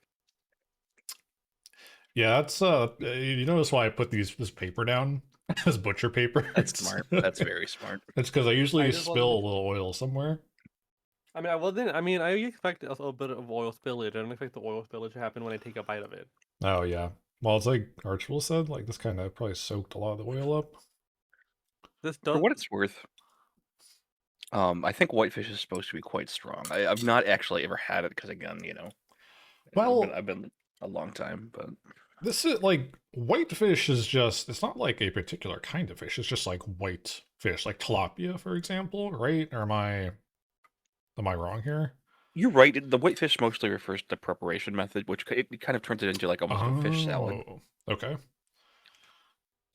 Speaker 1: Yeah, that's you notice why I put this paper down? This butcher paper.
Speaker 3: That's smart. That's very smart.
Speaker 1: It's because I usually spill a little oil somewhere.
Speaker 2: I mean, I expect a little bit of oil spillage. I don't expect the oil spillage to happen when I take a bite of it.
Speaker 1: Oh yeah. Well, it's like Archibald said, like this kind of probably soaked a lot of the oil up.
Speaker 3: For what it's worth, I think whitefish is supposed to be quite strong. I've not actually ever had it because, again, you know,
Speaker 1: well,
Speaker 3: I've been a long time, but
Speaker 1: this is like whitefish is just, it's not like a particular kind of fish. It's just like white fish, like tilapia, for example, right? Or am I wrong here?
Speaker 3: You're right. The whitefish mostly refers to the preparation method, which it kind of turns it into like almost a fish salad.
Speaker 1: Okay.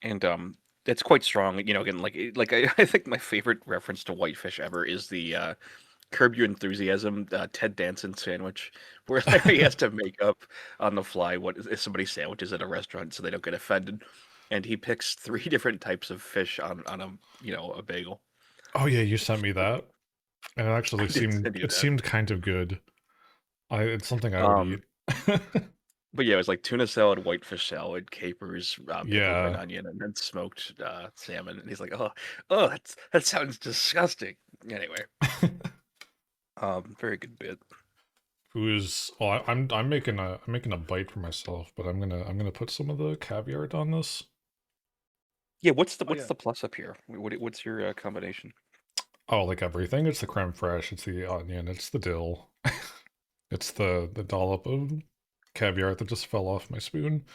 Speaker 3: And it's quite strong. You know, again, like I think my favorite reference to whitefish ever is the Curb Your Enthusiasm Ted Danson sandwich, where he has to make up on the fly what is somebody's sandwiches at a restaurant so they don't get offended, and he picks 3 different types of fish on a bagel.
Speaker 1: Oh yeah, you sent me that, and it actually seemed kind of good. It's something I would eat.
Speaker 3: But yeah, it was like tuna salad, whitefish salad, capers, pickled red onion, and then smoked salmon. And he's like, "Oh, that sounds disgusting." Anyway, very good bit.
Speaker 1: Well, I'm making a bite for myself, but I'm gonna put some of the caviar on this.
Speaker 3: Yeah, what's the plus up here? What's your combination?
Speaker 1: Oh, like everything. It's the creme fraiche. It's the onion. It's the dill. It's the dollop of caviar that just fell off my spoon.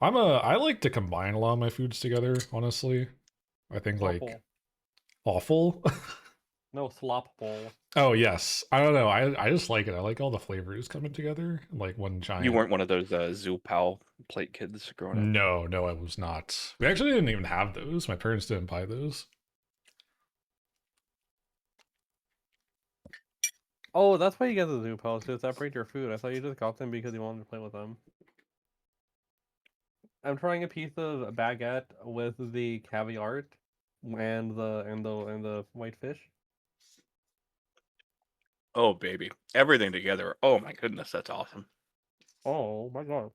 Speaker 1: I like to combine a lot of my foods together, honestly. I think like awful.
Speaker 2: No, slop bowl.
Speaker 1: Oh yes. I don't know. I just like it. I like all the flavors coming together in like one
Speaker 3: You
Speaker 1: giant.
Speaker 3: weren't one of those Zoo Pal plate kids growing up?
Speaker 1: No, I was not. We actually didn't even have those. My parents didn't buy those.
Speaker 2: Oh, that's why you get the zoo pals, to separate your food. I thought you just got them because you wanted to play with them. I'm trying a piece of baguette with the caviar and the white fish.
Speaker 3: Oh baby, everything together. Oh my goodness, that's awesome.
Speaker 2: Oh my god.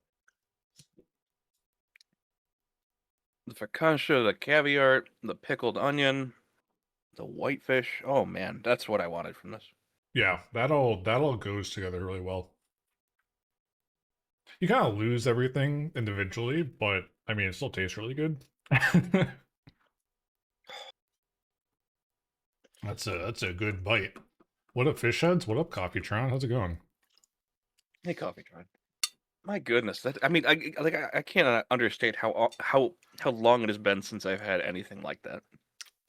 Speaker 3: The focaccia, the caviar, the pickled onion, the whitefish. Oh man, that's what I wanted from this.
Speaker 1: Yeah, that all goes together really well. You kind of lose everything individually, but I mean, it still tastes really good. That's a good bite. What up, fish heads? What up, Coffee Tron? How's it going?
Speaker 3: Hey, Coffee Tron. My goodness, that I mean, I can't understate how long it has been since I've had anything like that.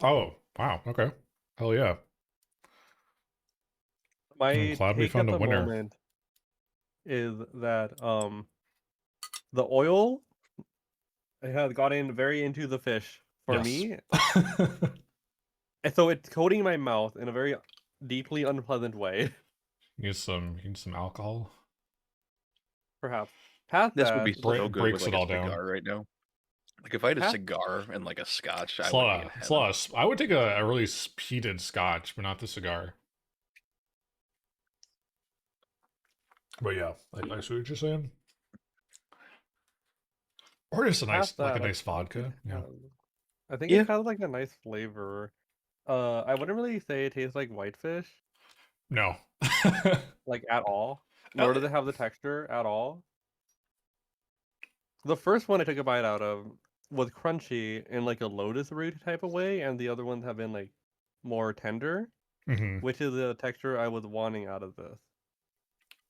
Speaker 1: Oh, wow. Okay. Hell yeah. I'm
Speaker 2: My
Speaker 1: glad we
Speaker 2: take
Speaker 1: found
Speaker 2: at
Speaker 1: a
Speaker 2: the
Speaker 1: winner.
Speaker 2: moment is that the oil has gotten very into the fish for
Speaker 1: Yes.
Speaker 2: me. And so it's coating my mouth in a very deeply unpleasant way.
Speaker 1: Need some alcohol.
Speaker 2: Perhaps. Past
Speaker 3: This would
Speaker 2: that,
Speaker 3: be so good with
Speaker 1: Breaks
Speaker 3: like
Speaker 1: it
Speaker 3: a
Speaker 1: all down.
Speaker 3: cigar right now. Like if I had a
Speaker 2: past
Speaker 3: cigar and like a scotch, I
Speaker 1: It's a
Speaker 3: would
Speaker 1: lot
Speaker 3: be in
Speaker 1: it's a
Speaker 3: heaven.
Speaker 1: lot I would take a really peated scotch, but not the cigar. But yeah, I see what you're saying. Or just a nice,
Speaker 2: past
Speaker 1: like a
Speaker 2: that,
Speaker 1: nice vodka. Yeah.
Speaker 2: I think
Speaker 3: Yeah,
Speaker 2: it has like a nice flavor. I wouldn't really say it tastes like whitefish,
Speaker 1: No.
Speaker 2: like at all. Nor does it have the texture at all. The first one I took a bite out of was crunchy in like a lotus root type of way, and the other ones have been like more tender,
Speaker 1: hmm
Speaker 2: which is the texture I was wanting out of this.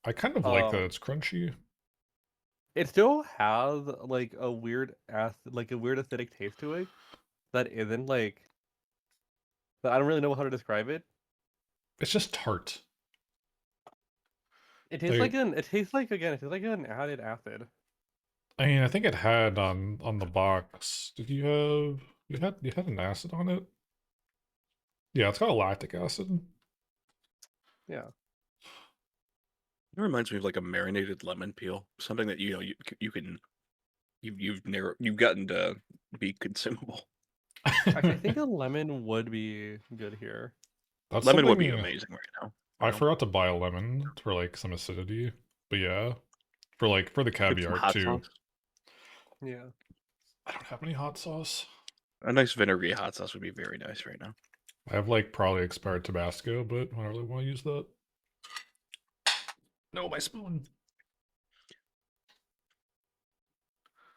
Speaker 1: I kind of like that
Speaker 2: Um,
Speaker 1: it's crunchy.
Speaker 2: it still has like a weird like a weird acidic taste to it that isn't like that I don't really know how to describe it.
Speaker 1: It's just tart.
Speaker 2: It tastes
Speaker 1: They,
Speaker 2: like an it tastes like again, it tastes like an added acid.
Speaker 1: I mean, I think it had on the box. Did you have you had an acid on it? Yeah, it's got a lactic acid.
Speaker 2: Yeah.
Speaker 3: it reminds me of like a marinated lemon peel, something that you can you've gotten to be consumable.
Speaker 2: Actually, I think a lemon would be good here.
Speaker 1: That's
Speaker 3: Lemon would be
Speaker 1: something
Speaker 3: amazing right now.
Speaker 1: I forgot to buy a lemon for like some acidity. But yeah, for the
Speaker 3: Get some
Speaker 1: caviar
Speaker 3: hot
Speaker 1: too.
Speaker 3: sauce.
Speaker 2: Yeah.
Speaker 1: I don't have any hot sauce.
Speaker 3: A nice vinegary hot sauce would be very nice right now.
Speaker 1: I have like probably expired Tabasco, but I don't really want to use that. No, my spoon.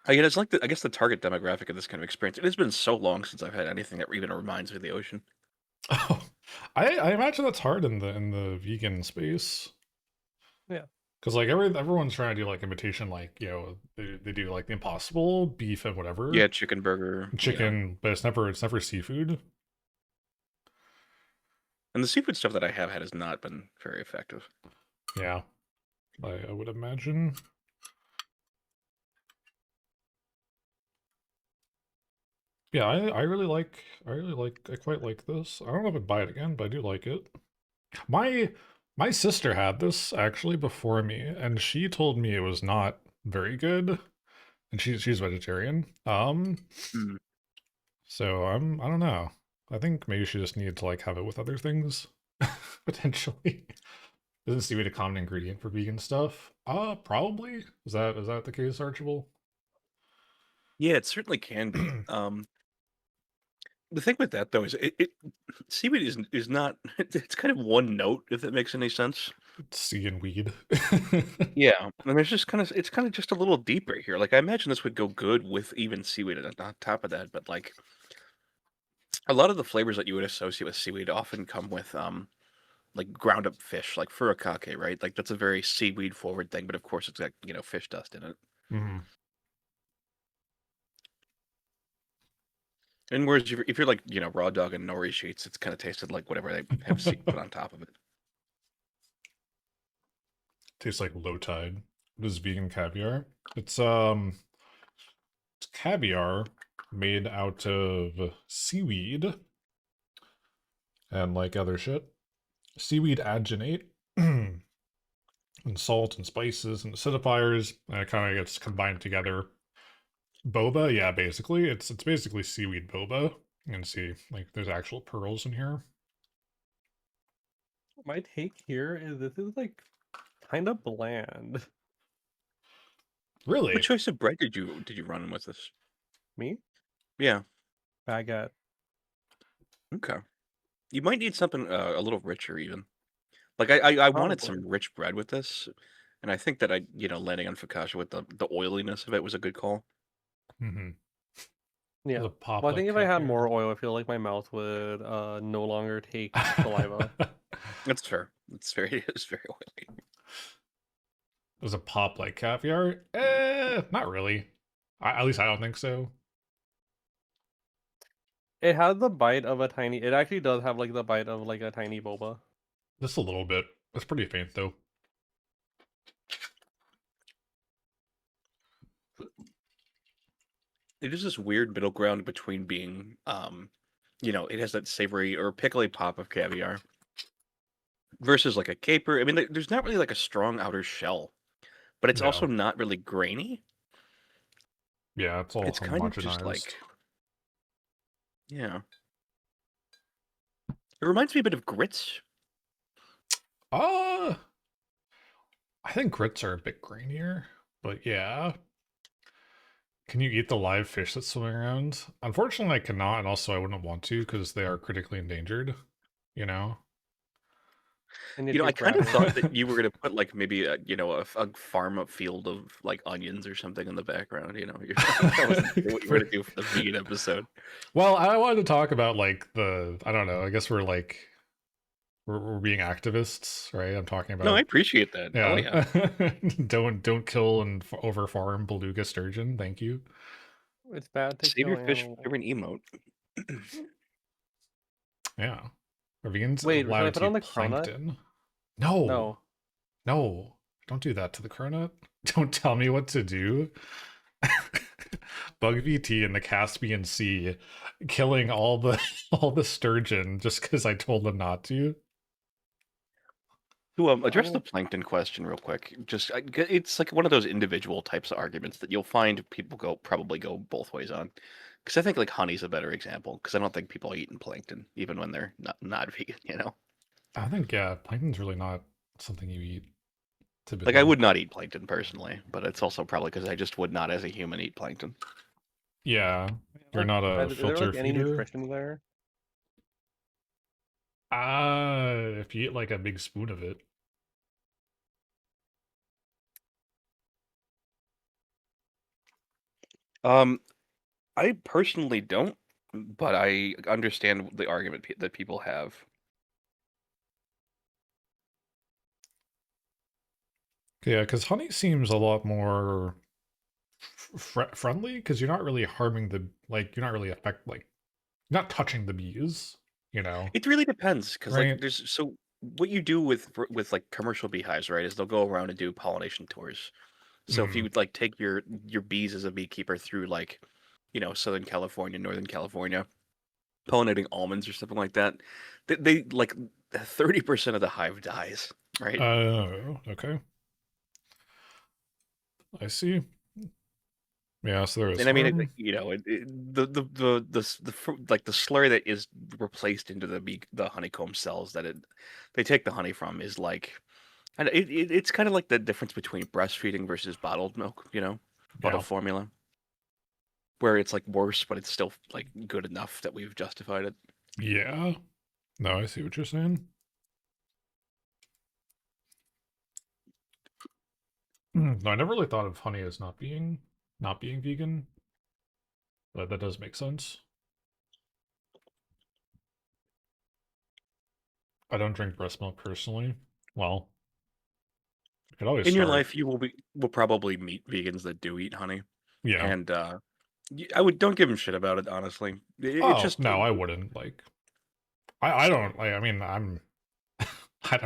Speaker 3: Again, it's like I guess the target demographic of this kind of experience. It has been so long since I've had anything that even reminds me of the ocean.
Speaker 1: Oh, I imagine that's hard in the vegan space.
Speaker 2: Yeah.
Speaker 1: Because like everyone's trying to do like imitation, like they do like the Impossible beef and whatever
Speaker 3: Yeah, chicken burger,
Speaker 1: chicken, but it's never seafood.
Speaker 3: and the seafood stuff that I have had has not been very effective.
Speaker 1: Yeah, I would imagine. Yeah, I quite like this. I don't know if I'd buy it again, but I do like it. My sister had this actually before me, and she told me it was not very good. And she's vegetarian.
Speaker 3: Mm.
Speaker 1: So I don't know. I think maybe she just needed to like have it with other things, potentially. Doesn't seem to be a common ingredient for vegan stuff. Probably. Is that the case, Archibald?
Speaker 3: Yeah, it certainly can be. The thing with that though is it seaweed is not. It's kind of one note, if that makes any sense.
Speaker 1: Sea and weed.
Speaker 3: Yeah, and there's just it's kind of just a little deep right here. Like I imagine this would go good with even seaweed on top of that, but like a lot of the flavors that you would associate with seaweed often come with like ground up fish, like furikake, right? Like that's a very seaweed forward thing, but of course it's got fish dust in it.
Speaker 1: Mhm.
Speaker 3: And whereas if you're like, raw dog and nori sheets, it's kind of tasted like whatever they have put on top of it.
Speaker 1: Tastes like low tide. What is vegan caviar? It's caviar made out of seaweed and like other shit. Seaweed agenate and salt and spices and acidifiers, and it kind of gets combined together. Boba, yeah, basically. It's basically seaweed boba. You can see like there's actual pearls in here.
Speaker 2: My take here is this is like kind of bland.
Speaker 1: Really?
Speaker 3: What choice of bread did you run with this?
Speaker 2: Me?
Speaker 3: Yeah.
Speaker 2: Baguette.
Speaker 3: Okay. You might need something a little richer even. Like I wanted
Speaker 2: Probably.
Speaker 3: some rich bread with this, and I think that landing on focaccia with the oiliness of it was a good call.
Speaker 1: Mm-hmm.
Speaker 2: Yeah.
Speaker 1: There's a pop
Speaker 2: Well, I
Speaker 1: like
Speaker 2: think if I had
Speaker 1: caviar.
Speaker 2: more oil, I feel like my mouth would no longer take saliva.
Speaker 3: That's fair. It's very oily.
Speaker 1: There's a pop like caviar. Not really. At least I don't think so.
Speaker 2: It has the bite of a tiny. It actually does have like the bite of like a tiny boba.
Speaker 1: Just a little bit. It's pretty faint though.
Speaker 3: It is this weird middle ground between being, it has that savory or pickly pop of caviar versus like a caper. I mean, there's not really like a strong outer shell, but it's also
Speaker 1: No.
Speaker 3: not really grainy.
Speaker 1: Yeah, it's all
Speaker 3: It's kind of just
Speaker 1: homogenized.
Speaker 3: like, yeah. It reminds me a bit of grits.
Speaker 1: I think grits are a bit grainier, but yeah. Can you eat the live fish that's swimming around? Unfortunately, I cannot, and also I wouldn't want to because they are critically endangered. You know?
Speaker 2: And it
Speaker 3: I
Speaker 2: tastes
Speaker 3: kind of
Speaker 2: ratty.
Speaker 3: thought that you were gonna put like maybe a farm up field of like onions or something in the background. That wasn't what you were gonna do for the vegan episode.
Speaker 1: Well, I wanted to talk about like I don't know. I guess we're like we're being activists, right? I'm talking
Speaker 3: No, I
Speaker 1: about
Speaker 3: appreciate that. Hell yeah.
Speaker 1: yeah. don't kill and over farm beluga sturgeon. Thank you.
Speaker 2: It's bad to
Speaker 3: Save
Speaker 2: kill
Speaker 3: your fish
Speaker 2: animals.
Speaker 3: for an emote.
Speaker 1: Yeah. Are vegans
Speaker 2: Wait, should I
Speaker 1: allowed
Speaker 2: put
Speaker 1: to
Speaker 2: on
Speaker 1: eat
Speaker 2: the cronut?
Speaker 1: plankton? No.
Speaker 2: No.
Speaker 1: No. Don't do that to the cronut. Don't tell me what to do. Bug VT in the Caspian Sea killing all the all the sturgeon just because I told them not to.
Speaker 3: To address the
Speaker 2: Oh,
Speaker 3: plankton question real quick, it's like one of those individual types of arguments that you'll find people probably go both ways on. Because I think like honey's a better example. Because I don't think people are eating plankton even when they're not vegan.
Speaker 1: I think yeah, plankton's really not something you eat
Speaker 3: Like I
Speaker 1: typically.
Speaker 3: would not eat plankton personally, but it's also probably because I just would not as a human eat plankton.
Speaker 1: Yeah, you're not a
Speaker 2: is there
Speaker 1: filter
Speaker 2: like any
Speaker 1: feeder.
Speaker 2: nutrition there?
Speaker 1: If you eat like a big spoon of it.
Speaker 3: I personally don't, but I understand the argument that people have.
Speaker 1: Yeah, because honey seems a lot more friendly because you're not really harming you're not really you're not touching the bees, you know,
Speaker 3: It really depends because like
Speaker 1: right?
Speaker 3: what you do with like commercial beehives, right, is they'll go around and do pollination tours. So if you
Speaker 1: Mm.
Speaker 3: would like take your bees as a beekeeper through like, Southern California, Northern California, pollinating almonds or something like that, they like 30% of the hive dies, right?
Speaker 1: Oh, okay. I see. Yeah, so there is
Speaker 3: And I mean,
Speaker 1: harm.
Speaker 3: like the slurry that is replaced into the honeycomb cells they take the honey from is like, and it's kind of like the difference between breastfeeding versus bottled milk,
Speaker 1: Yeah.
Speaker 3: bottled formula, where it's like worse, but it's still like good enough that we've justified it.
Speaker 1: Yeah. No, I see what you're saying. No, I never really thought of honey as not being vegan, but that does make sense. I don't drink breast milk personally. Well, I could always
Speaker 3: In your
Speaker 1: start.
Speaker 3: life, you will probably meet vegans that do eat honey,
Speaker 1: Yeah.
Speaker 3: and don't give him shit about it, honestly. It's
Speaker 1: Oh,
Speaker 3: just
Speaker 1: no, I wouldn't. Like, I don't, like, I mean, I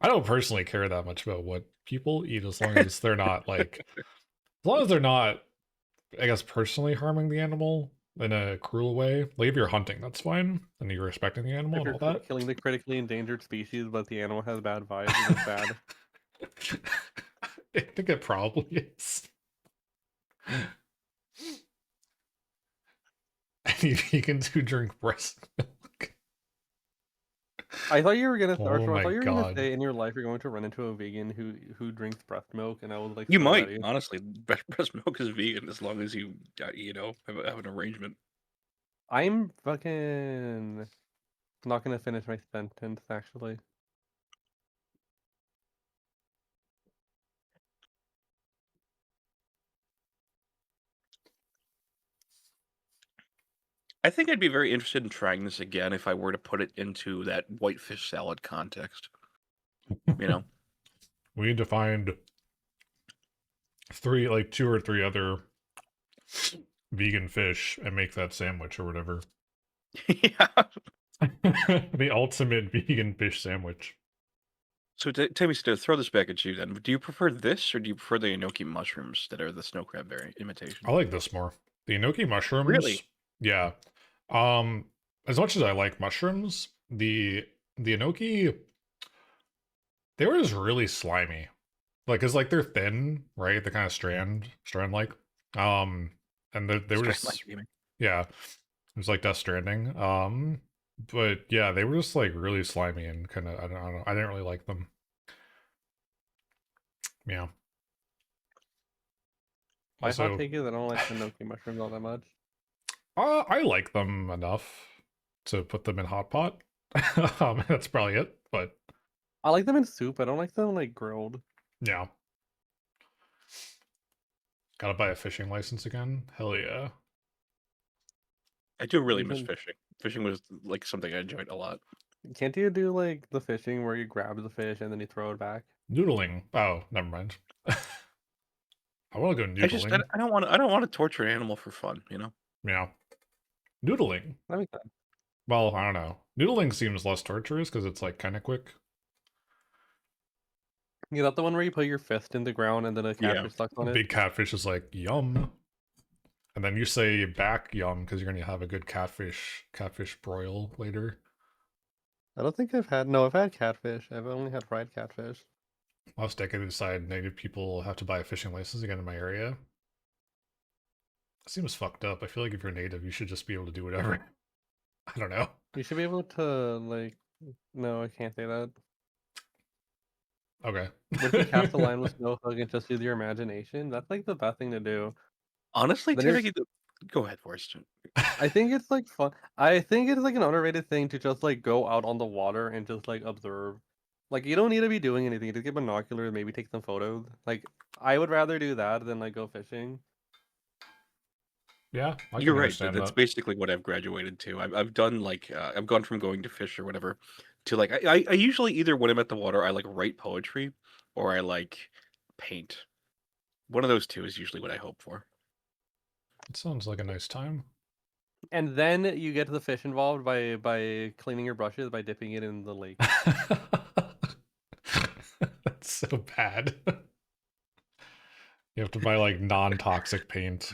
Speaker 1: don't personally care that much about what people eat as long as they're not, like, as long as they're not, I guess, personally harming the animal in a cruel way. Like, if you're hunting, that's fine, and you're respecting the animal
Speaker 2: If
Speaker 1: and
Speaker 2: you're
Speaker 1: all that.
Speaker 2: killing the critically endangered species, but the animal has bad vibes, then it's bad.
Speaker 1: I think it probably is. Any vegans who drink breast milk.
Speaker 2: I thought you were gonna,
Speaker 1: Oh
Speaker 2: I
Speaker 1: my
Speaker 2: thought you were gonna
Speaker 1: god.
Speaker 2: say in your life you're going to run into a vegan who drinks breast milk, and I was like
Speaker 3: You
Speaker 2: so
Speaker 3: might,
Speaker 2: ready.
Speaker 3: honestly. Breast milk is vegan as long as you, have an arrangement.
Speaker 2: I'm fucking not gonna finish my sentence actually.
Speaker 3: I think I'd be very interested in trying this again if I were to put it into that white fish salad context. You know?
Speaker 1: We need to find two or three other vegan fish and make that sandwich or whatever.
Speaker 3: Yeah.
Speaker 1: The ultimate vegan fish sandwich.
Speaker 3: So, Timmy, to throw this back at you then, do you prefer this or do you prefer the enoki mushrooms that are the snow crab berry imitation?
Speaker 1: I like this more. The enoki mushrooms,
Speaker 3: Really?
Speaker 1: yeah. As much as I like mushrooms, the enoki, they were just really slimy. Like, cause like they're thin, right? They're kind of strand like. And they were
Speaker 3: Straight like
Speaker 1: just,
Speaker 3: gaming.
Speaker 1: yeah. It was like Death Stranding. But yeah, they were just like really slimy and kind of, I don't know. I didn't really like them. Yeah.
Speaker 2: My hot
Speaker 1: Also,
Speaker 2: take is I don't like the enoki mushrooms all that much.
Speaker 1: I like them enough to put them in hot pot. That's probably it. But
Speaker 2: I like them in soup. I don't like them like grilled.
Speaker 1: yeah, gotta buy a fishing license again. Hell yeah.
Speaker 3: I do really miss
Speaker 2: Even
Speaker 3: fishing. Fishing was like something I enjoyed a lot.
Speaker 2: can't you do like the fishing where you grab the fish and then you throw it back?
Speaker 1: Noodling. Oh, never mind. I want to go noodling.
Speaker 3: I don't want to torture an animal for fun, you know?
Speaker 1: Yeah. Noodling.
Speaker 2: That makes sense.
Speaker 1: Well, I don't know. Noodling seems less torturous because it's like kind of quick.
Speaker 2: Is that the one where you put your fist in the ground and then a
Speaker 3: Yeah.
Speaker 2: catfish sucks on it?
Speaker 1: Big catfish is like, yum. And then you say back yum because you're going to have a good catfish broil later.
Speaker 2: I don't think I've had. No, I've had catfish. I've only had fried catfish.
Speaker 1: Last decade, they decided native people have to buy a fishing license again in my area. It seems fucked up. I feel like if you're native, you should just be able to do whatever. I don't know.
Speaker 2: You should be able to like. No, I can't say that.
Speaker 1: Okay.
Speaker 2: What if you cast a line with no hook and just use your imagination? That's like the best thing to do.
Speaker 3: Honestly,
Speaker 2: Then
Speaker 3: Timmy, go ahead, Forrest.
Speaker 2: I think it's like fun. I think it's like an underrated thing to just like go out on the water and just like observe. Like you don't need to be doing anything. Just get binoculars, maybe take some photos. Like I would rather do that than like go fishing.
Speaker 1: Yeah,
Speaker 3: You're
Speaker 1: can
Speaker 3: right.
Speaker 1: understand
Speaker 3: That's
Speaker 1: that.
Speaker 3: basically what I've graduated to. I've done like I've gone from going to fish or whatever to like I usually either when I'm at the water I like write poetry or I like paint. One of those two is usually what I hope for.
Speaker 1: It sounds like a nice time.
Speaker 2: And then you get the fish involved by cleaning your brushes by dipping it in the lake.
Speaker 1: That's so bad. You have to buy like non-toxic paint.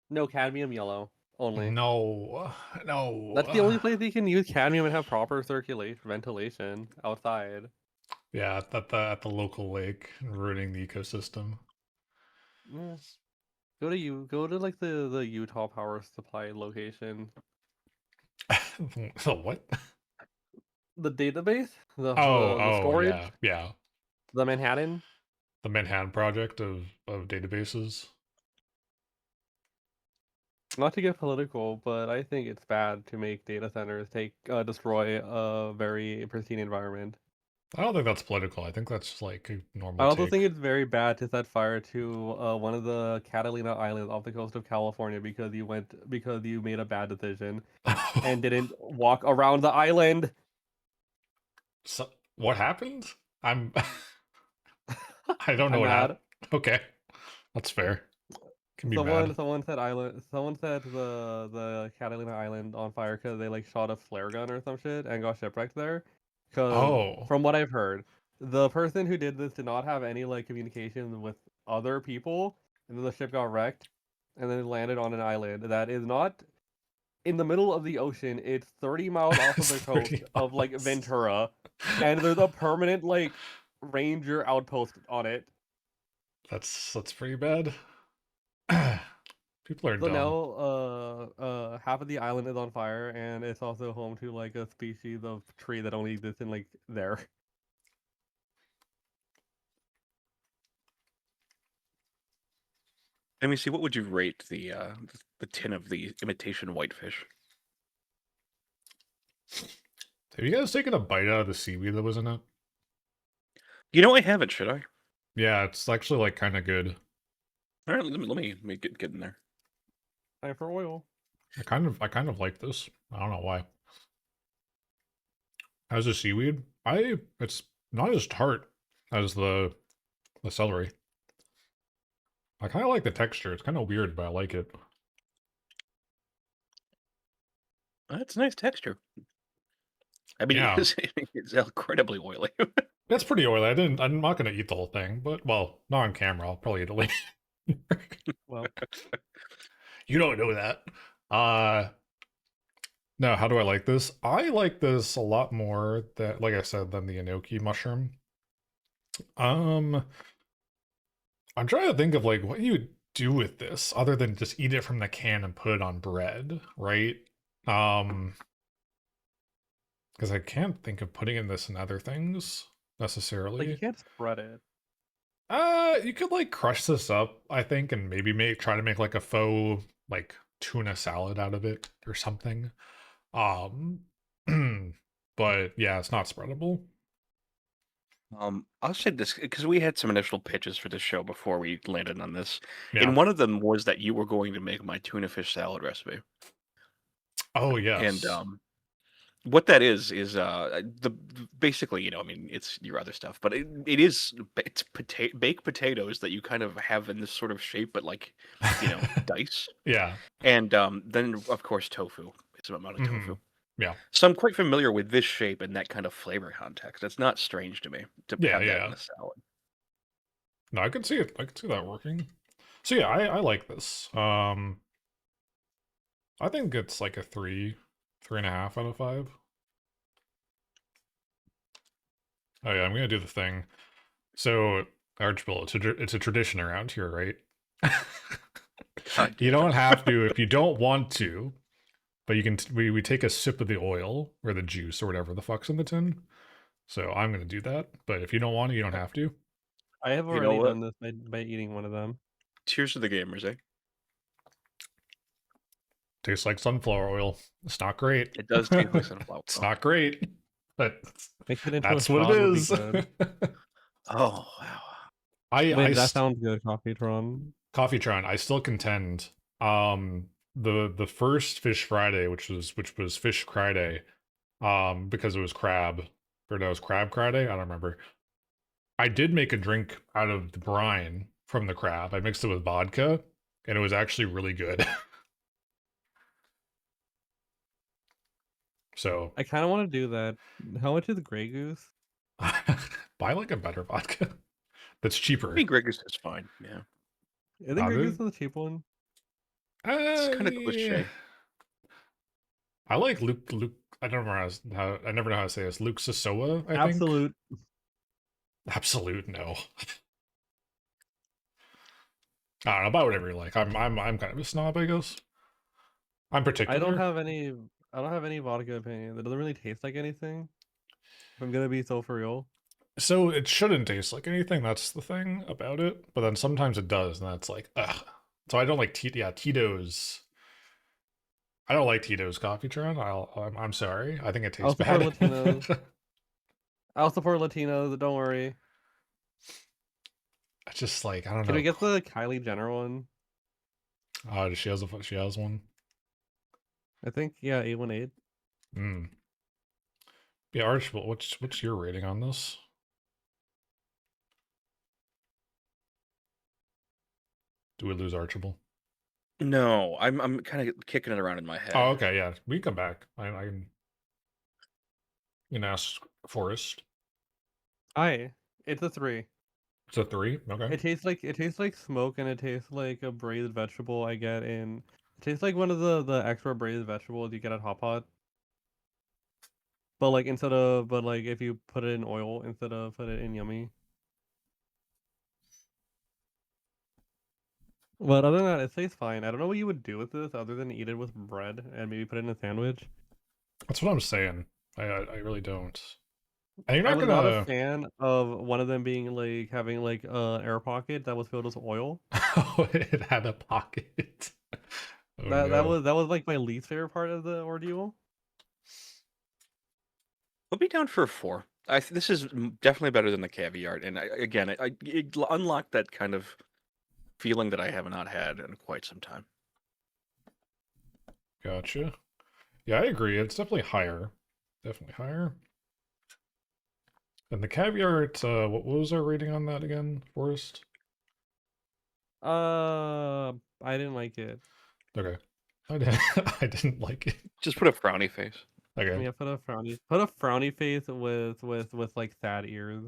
Speaker 2: No cadmium yellow only.
Speaker 1: No, no.
Speaker 2: That's the only place you can use cadmium and have proper circulation ventilation outside.
Speaker 1: Yeah, at the local lake, ruining the ecosystem.
Speaker 2: Yeah. Go to like the Utah power supply location.
Speaker 1: The what?
Speaker 2: The database? The
Speaker 1: Oh,
Speaker 2: storage?
Speaker 1: yeah, yeah.
Speaker 2: The Manhattan?
Speaker 1: The Manhattan Project of databases.
Speaker 2: Not to get political, but I think it's bad to make data centers destroy a very pristine environment.
Speaker 1: I don't think that's political. I think that's like a
Speaker 2: I
Speaker 1: normal
Speaker 2: also
Speaker 1: take.
Speaker 2: think it's very bad to set fire to one of the Catalina Islands off the coast of California because you made a bad decision and didn't walk around the island.
Speaker 1: So, what happened? I don't know
Speaker 2: I'm
Speaker 1: what
Speaker 2: mad.
Speaker 1: happened. Okay, that's fair. Can be mad.
Speaker 2: Someone set the Catalina Island on fire because they like shot a flare gun or some shit and got shipwrecked there. Because from what I've heard, the person who did this did not have any like communication with other people, and then the ship got wrecked, and then it landed on an island that is not in the middle of the ocean. It's 30 miles off of the coast of like Ventura, and there's a permanent like ranger outpost on it.
Speaker 1: That's pretty bad. People are
Speaker 2: so
Speaker 1: dumb.
Speaker 2: Now, half of the island is on fire, and it's also home to like a species of tree that only exists in like there.
Speaker 3: Let me see. What would you rate the tin of the imitation whitefish?
Speaker 1: Have you guys taken a bite out of the seaweed that was in it?
Speaker 3: You know, I haven't. Should I?
Speaker 1: Yeah, it's actually like kind of good.
Speaker 3: All right, let me get in there.
Speaker 2: Time for oil.
Speaker 1: I kind of like this. I don't know why. As a seaweed, it's not as tart as the celery. I kind of like the texture. It's kind of weird, but I like it.
Speaker 3: That's a nice texture. I mean,
Speaker 1: yeah.
Speaker 3: it's incredibly oily.
Speaker 1: That's pretty oily. I'm not gonna eat the whole thing, but well, not on camera. I'll probably eat it later.
Speaker 2: Well,
Speaker 1: you don't know that. No, how do I like this? I like this a lot more that, like I said, than the enoki mushroom. I'm trying to think of like what you would do with this other than just eat it from the can and put it on bread, right? Because I can't think of putting in this in other things necessarily.
Speaker 2: like you can't spread it.
Speaker 1: You could like crush this up, I think, and maybe try to make like a faux like tuna salad out of it or something. But yeah, it's not spreadable.
Speaker 3: I'll say this because we had some initial pitches for this show before we landed on this,
Speaker 1: Yeah.
Speaker 3: and one of them was that you were going to make my tuna fish salad recipe.
Speaker 1: Oh yes.
Speaker 3: And what that is basically, you know, I mean, it's your other stuff, but it's baked potatoes that you kind of have in this sort of shape, but like, you know, dice.
Speaker 1: Yeah.
Speaker 3: And then of course tofu. It's an amount of tofu.
Speaker 1: Yeah.
Speaker 3: So I'm quite familiar with this shape and that kind of flavor context. It's not strange to me to have that in a salad.
Speaker 1: No, I could see it. I could see that working. So yeah, I like this. I think it's like a 3.5 out of 5. Oh yeah, I'm gonna do the thing. So Archibald, it's a tradition around here, right? You don't have to if you don't want to, but you can. We take a sip of the oil or the juice or whatever the fuck's in the tin. So I'm gonna do that, but if you don't want to, you don't have to.
Speaker 2: I have already done this by eating one of them.
Speaker 3: Cheers to the gamers, eh?
Speaker 1: Tastes like sunflower oil. It's not great.
Speaker 3: It does taste like sunflower oil.
Speaker 1: It's not great, but
Speaker 2: that's
Speaker 1: what it is.
Speaker 3: Oh wow!
Speaker 2: That sounds good, Coffeetron.
Speaker 1: Coffeetron. I still contend. The first Fish Friday, which was Fish Friday, because it was crab, or no, it was Crab Friday. I don't remember. I did make a drink out of the brine from the crab. I mixed it with vodka, and it was actually really good. So
Speaker 2: I kind of want to do that. How much is Grey Goose?
Speaker 1: buy like a better vodka that's cheaper.
Speaker 3: I think Grey Goose is fine. Yeah,
Speaker 2: I think Grey Goose is the cheap one.
Speaker 3: It's kind of cliche.
Speaker 1: I like Luke. I don't remember how. I never know how to say this. Luke Sasoa. I
Speaker 2: Absolute.
Speaker 1: think. Absolute. No. I don't know, about whatever you like. I'm kind of a snob, I guess. I'm particular.
Speaker 2: I don't have any vodka opinion. It doesn't really taste like anything. If I'm gonna be so for real.
Speaker 1: So it shouldn't taste like anything. That's the thing about it. But then sometimes it does, and that's like, ugh. So I don't like Tito's. I don't like Tito's Coffeetron. I'm sorry. I think it tastes bad.
Speaker 2: I'll support Latinos. Don't worry.
Speaker 1: It's just like, I don't know.
Speaker 2: Can we get the Kylie Jenner one?
Speaker 1: Oh, she has one.
Speaker 2: I think, yeah, 818.
Speaker 1: Yeah, Archibald, what's your rating on this? Do we lose Archibald?
Speaker 3: No, I'm kind of kicking it around in my
Speaker 1: Oh,
Speaker 3: head.
Speaker 1: okay, yeah. We can come back. I can ask Forrest.
Speaker 2: It's a 3.
Speaker 1: It's a 3. Okay.
Speaker 2: It tastes like smoke, and it tastes like a braised vegetable I get in. It tastes like one of the extra braised vegetables you get at Hot Pot. But like if you put it in oil instead of put it in Yummy. But other than that, it tastes fine. I don't know what you would do with this other than eat it with bread and maybe put it in a sandwich.
Speaker 1: That's what I'm saying. I really don't. And you're
Speaker 2: I
Speaker 1: not
Speaker 2: was not a
Speaker 1: gonna.
Speaker 2: fan of one of them being like having like a air pocket that was filled with oil.
Speaker 1: Oh, it had a pocket. Oh no.
Speaker 2: That was like my least favorite part of the ordeal.
Speaker 3: I'll be down for a 4. This is definitely better than the caviar, and it unlocked that kind of feeling that I have not had in quite some time.
Speaker 1: Gotcha. Yeah, I agree. It's definitely higher. Definitely higher. And the caviar, it's what was our rating on that again, Forrest?
Speaker 2: I didn't like it.
Speaker 1: Okay. I didn't I didn't like it.
Speaker 3: Just put a frowny face.
Speaker 1: Okay.
Speaker 2: Yeah, put a frowny face with like sad ears.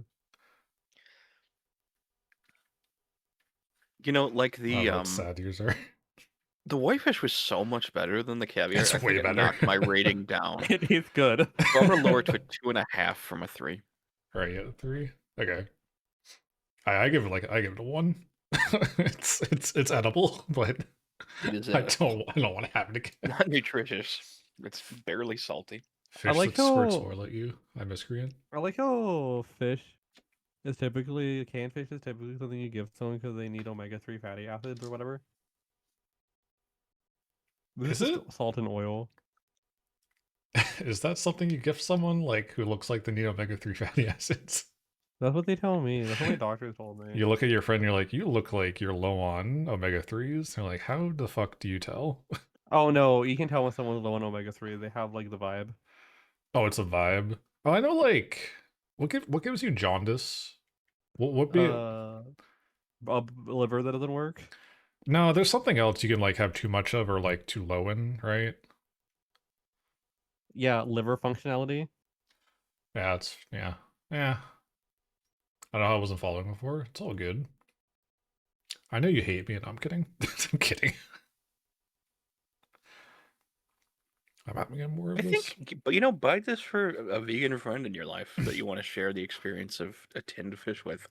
Speaker 3: You know, like the
Speaker 1: What sad ears are.
Speaker 3: The whitefish was so much better than the caviar.
Speaker 1: It's
Speaker 3: I
Speaker 1: way
Speaker 3: think it
Speaker 1: better.
Speaker 3: knocked my rating down.
Speaker 2: It is good.
Speaker 3: So I'm gonna lower it to a 2.5 from a 3.
Speaker 1: Right, yeah, 3. Okay. I give it a 1. it's edible, but
Speaker 3: It is
Speaker 1: I don't want to have it again.
Speaker 3: not nutritious. It's barely salty.
Speaker 1: Fish
Speaker 2: like
Speaker 1: that squirts
Speaker 2: how-
Speaker 1: oil at you. I miscreant.
Speaker 2: I like how fish is typically canned fish is typically something you give someone because they need omega-3 fatty acids or whatever. This
Speaker 1: Is
Speaker 2: is
Speaker 1: it?
Speaker 2: just salt and oil.
Speaker 1: Is that something you gift someone like who looks like they need omega-3 fatty acids?
Speaker 2: That's what they tell me. That's what my doctor told me.
Speaker 1: You look at your friend, you're like, you look like you're low on omega-3s. They're like, how the fuck do you tell?
Speaker 2: Oh no, you can tell when someone's low on omega-3. They have like the vibe.
Speaker 1: Oh, it's a vibe. Oh, I know. Like, what gives you jaundice? What be?
Speaker 2: A liver that doesn't work.
Speaker 1: No, there's something else you can like have too much of or like too low in, right?
Speaker 2: Yeah, liver functionality.
Speaker 1: Yeah, yeah. I don't know. I wasn't following before. It's all good. I know you hate me, and I'm kidding. I'm kidding. I'm having more of this.
Speaker 3: But buy this for a vegan friend in your life that you want to share the experience of a tinned fish with.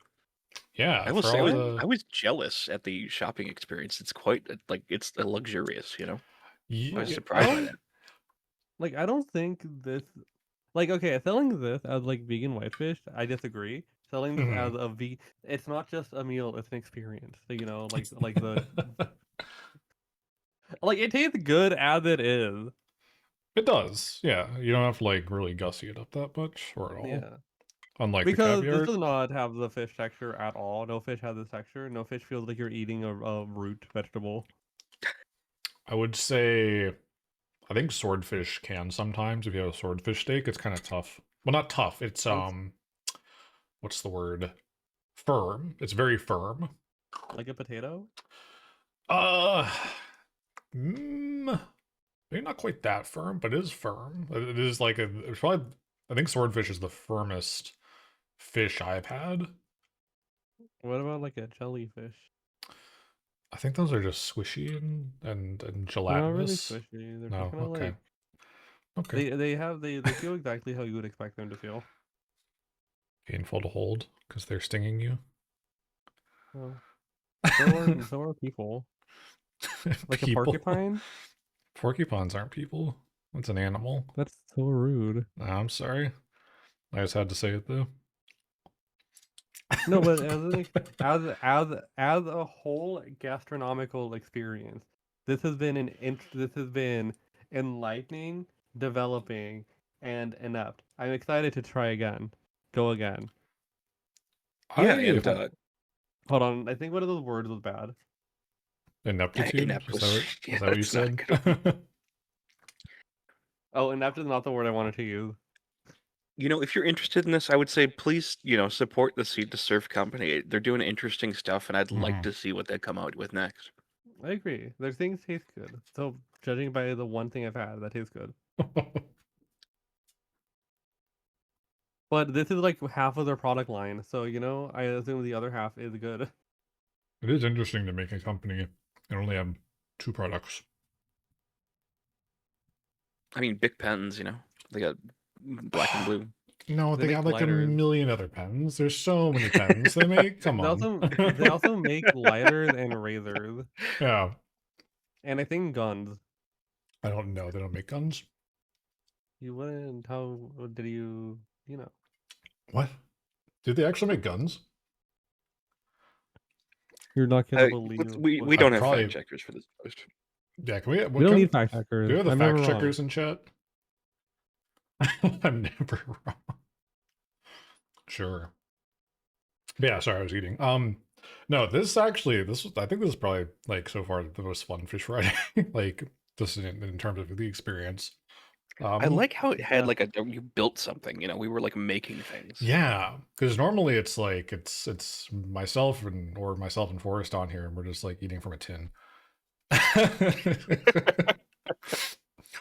Speaker 1: Yeah,
Speaker 3: I will say I was jealous at the shopping experience. It's quite it's luxurious, I was surprised by that.
Speaker 2: Like, I don't think this. Like, okay, selling this as like vegan whitefish, I disagree. Selling this as a it's not just a meal; it's an experience. So, like the like it tastes good as it is.
Speaker 1: It does, yeah. You don't have to like really gussy it up that much or at all.
Speaker 2: Yeah.
Speaker 1: Unlike
Speaker 2: Because
Speaker 1: the caviar.
Speaker 2: this does not have the fish texture at all. No fish has this texture. No fish feels like you're eating a root vegetable.
Speaker 1: I would say, I think swordfish can sometimes. If you have a swordfish steak, it's kind of tough. Well, not tough. It's what's the word? Firm. It's very firm.
Speaker 2: Like a potato.
Speaker 1: Maybe not quite that firm, but it is firm. It is like it's probably. I think swordfish is the firmest fish I've had.
Speaker 2: What about like a jellyfish?
Speaker 1: I think those are just squishy and gelatinous.
Speaker 2: They're not really squishy. They're
Speaker 1: No,
Speaker 2: kind of
Speaker 1: okay.
Speaker 2: like
Speaker 1: Okay.
Speaker 2: they feel exactly how you would expect them to feel.
Speaker 1: Painful to hold because they're stinging you.
Speaker 2: Well, so are people. Like
Speaker 1: People?
Speaker 2: a porcupine?
Speaker 1: Porcupines aren't people. That's an animal.
Speaker 2: That's so rude.
Speaker 1: I'm sorry. I just had to say it though.
Speaker 2: No, but as a whole gastronomical experience, this has been enlightening, developing, and inept. I'm excited to try again. Go again.
Speaker 3: Yeah, and
Speaker 2: hold on. I think one of those words was bad.
Speaker 1: Ineptitude? Is that what you said?
Speaker 2: Oh, inept is not the word I wanted to use.
Speaker 3: If you're interested in this, I would say please, support the Seed to Surf company. They're doing interesting stuff, and I'd like to see what they come out with next.
Speaker 2: I agree. Their things taste good. So judging by the one thing I've had, that tastes good. But this is like half of their product line, so I assume the other half is good.
Speaker 1: It is interesting to make a company and only have 2 products.
Speaker 3: I mean, Bic pens, they got black and blue.
Speaker 1: No, they got like lighters. A million other pens. There's so many pens they make. Come on.
Speaker 2: They also make lighters and razors.
Speaker 1: Yeah.
Speaker 2: And I think guns.
Speaker 1: I don't know. They don't make guns.
Speaker 2: You wouldn't. How did you?
Speaker 1: What? Did they actually make guns?
Speaker 2: You're not gonna believe.
Speaker 3: We don't have fact checkers for this post.
Speaker 1: Yeah, can we?
Speaker 2: We don't need fact checkers.
Speaker 1: Do we have the fact checkers in chat? I'm never wrong. Sure. But yeah, sorry, I was eating. No, I think this is probably like so far the most fun Fish Friday, like just in terms of the experience.
Speaker 3: I like how it had like you built something. We were like making things.
Speaker 1: Yeah, because normally it's like it's myself and Forrest on here, and we're just like eating from a tin.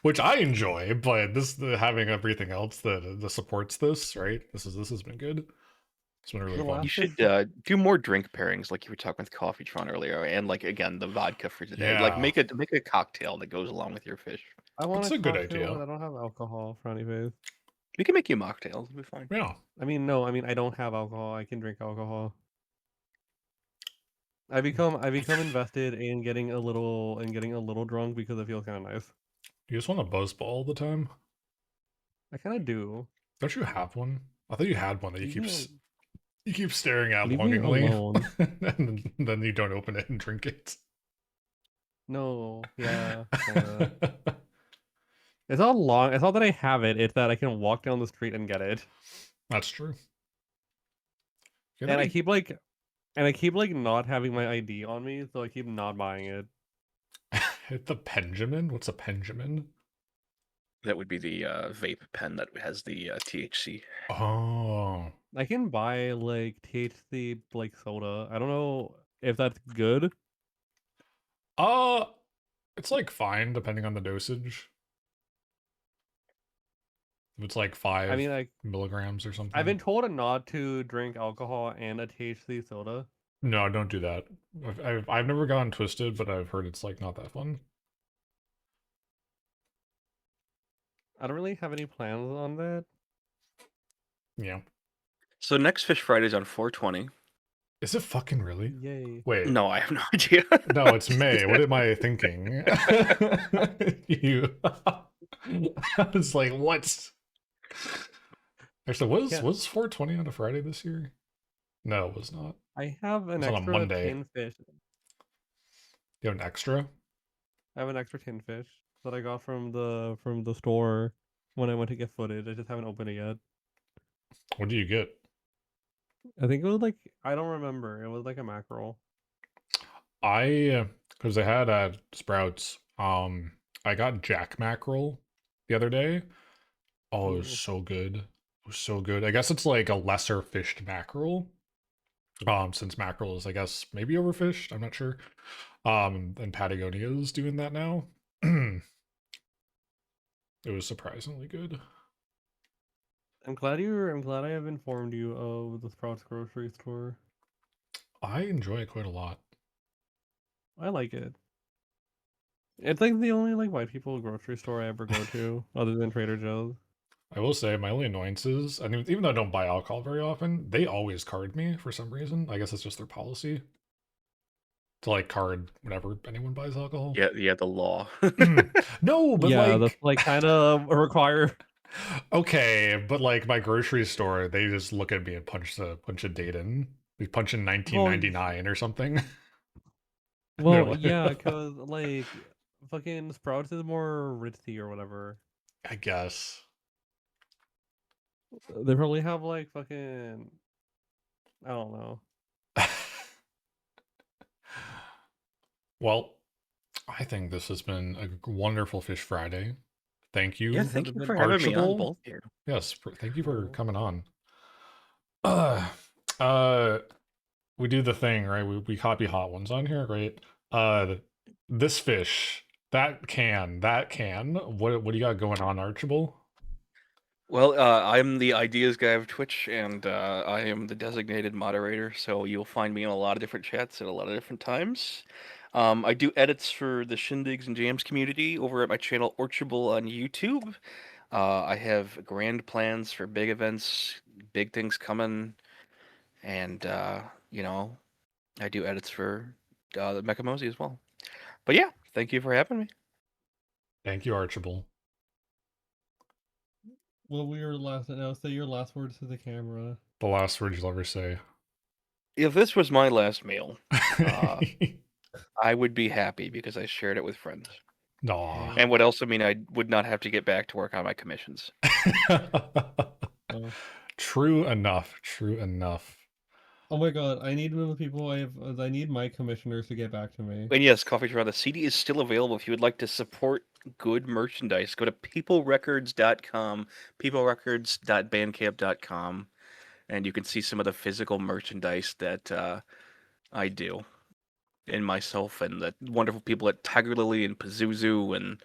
Speaker 1: Which I enjoy, but having everything else that supports this, right? This has been good. It's been really fun.
Speaker 3: You should do more drink pairings, like you were talking with CoffeeTron earlier, and like again the vodka for today. Yeah. Like make a cocktail that goes along with your fish.
Speaker 1: That's a good idea.
Speaker 2: But I don't have alcohol, Frowny Face.
Speaker 3: We can make you mocktails. It'll be fine.
Speaker 1: Yeah.
Speaker 2: I mean, I don't have alcohol. I can drink alcohol. I become invested in getting a little drunk because it feels kind of nice.
Speaker 1: You just want to buzzball all the time?
Speaker 2: I kind of do.
Speaker 1: Don't you have one? I thought you had one that you keep staring at longingly, and then you don't open it and drink it.
Speaker 2: No, yeah. It's not long. It's not that I have it. It's that I can walk down the street and get it.
Speaker 1: That's true.
Speaker 2: And I keep like not having my ID on me, so I keep not buying it.
Speaker 1: Hit the Benjamin? What's a Benjamin?
Speaker 3: That would be the vape pen that has the THC.
Speaker 1: Oh.
Speaker 2: I can buy like THC like soda. I don't know if that's good.
Speaker 1: It's like fine depending on the dosage. If it's like 5 milligrams or something.
Speaker 2: I've been told not to drink alcohol and a THC soda.
Speaker 1: No, don't do that. I've never gotten twisted, but I've heard it's like not that fun.
Speaker 2: I don't really have any plans on that.
Speaker 1: Yeah.
Speaker 3: So next Fish Friday is on 4/20.
Speaker 1: Is it fucking really?
Speaker 2: Yay.
Speaker 1: Wait.
Speaker 3: No, I have no idea.
Speaker 1: No, it's May. What am I thinking? I was like, what? Actually, was 4/20 on a Friday this year? No, it was not.
Speaker 2: I have an extra tin fish.
Speaker 1: You have an extra?
Speaker 2: I have an extra tin fish that I got from the store when I went to get footage. I just haven't opened it yet.
Speaker 1: What do you get?
Speaker 2: I think it was like, I don't remember. It was like a mackerel.
Speaker 1: Because I had at Sprouts, I got jack mackerel the other day. Oh, it was so good. It was so good. I guess it's like a lesser fished mackerel. Since mackerel is, I guess, maybe overfished. I'm not sure. And Patagonia is doing that now. It was surprisingly good.
Speaker 2: I'm glad I have informed you of the Sprouts grocery store.
Speaker 1: I enjoy it quite a lot.
Speaker 2: I like it. It's like the only like white people grocery store I ever go to, other than Trader Joe's.
Speaker 1: I will say my only annoyance is, I mean, even though I don't buy alcohol very often, they always card me for some reason. I guess it's just their policy to like card whenever anyone buys alcohol.
Speaker 3: Yeah, the law.
Speaker 1: No, but
Speaker 2: yeah, that's like kind of required.
Speaker 1: Okay, but like my grocery store, they just look at me and punch a date in. They punch in 1999 or something.
Speaker 2: Well, yeah, because like fucking Sprouts is more ritzy or whatever.
Speaker 1: I guess.
Speaker 2: They probably have like fucking, I don't know.
Speaker 1: Well, I think this has been a wonderful Fish Friday. Thank you.
Speaker 3: Yeah, thank you for having me on, both here.
Speaker 1: Yes, thank you for coming on. We do the thing, right? We copy hot ones on here, right? this fish, that can. What do you got going on, Archibald?
Speaker 3: Well, I'm the ideas guy of Twitch, and I am the designated moderator, so you'll find me in a lot of different chats at a lot of different times. I do edits for the Shindigs and Jams community over at my channel Orchable on YouTube. I have grand plans for big events, big things coming, and you know, I do edits for the Mechamosi as well. But yeah, thank you for having me.
Speaker 1: Thank you, Archibald.
Speaker 4: What were your last? Now say your last words to the camera.
Speaker 1: The last words you'll ever say.
Speaker 3: If this was my last meal, I would be happy because I shared it with friends.
Speaker 1: Aw.
Speaker 3: And would also mean I would not have to get back to work on my commissions.
Speaker 1: True enough. True enough.
Speaker 4: Oh my god, I need people. I need my commissioners to get back to me.
Speaker 3: And yes, Coffee Toronto, the CD is still available if you would like to support good merchandise. Go to peoplerecords.com, peoplerecords.bandcamp.com, and you can see some of the physical merchandise that I do. And myself and the wonderful people at Tiger Lily and Pazuzu and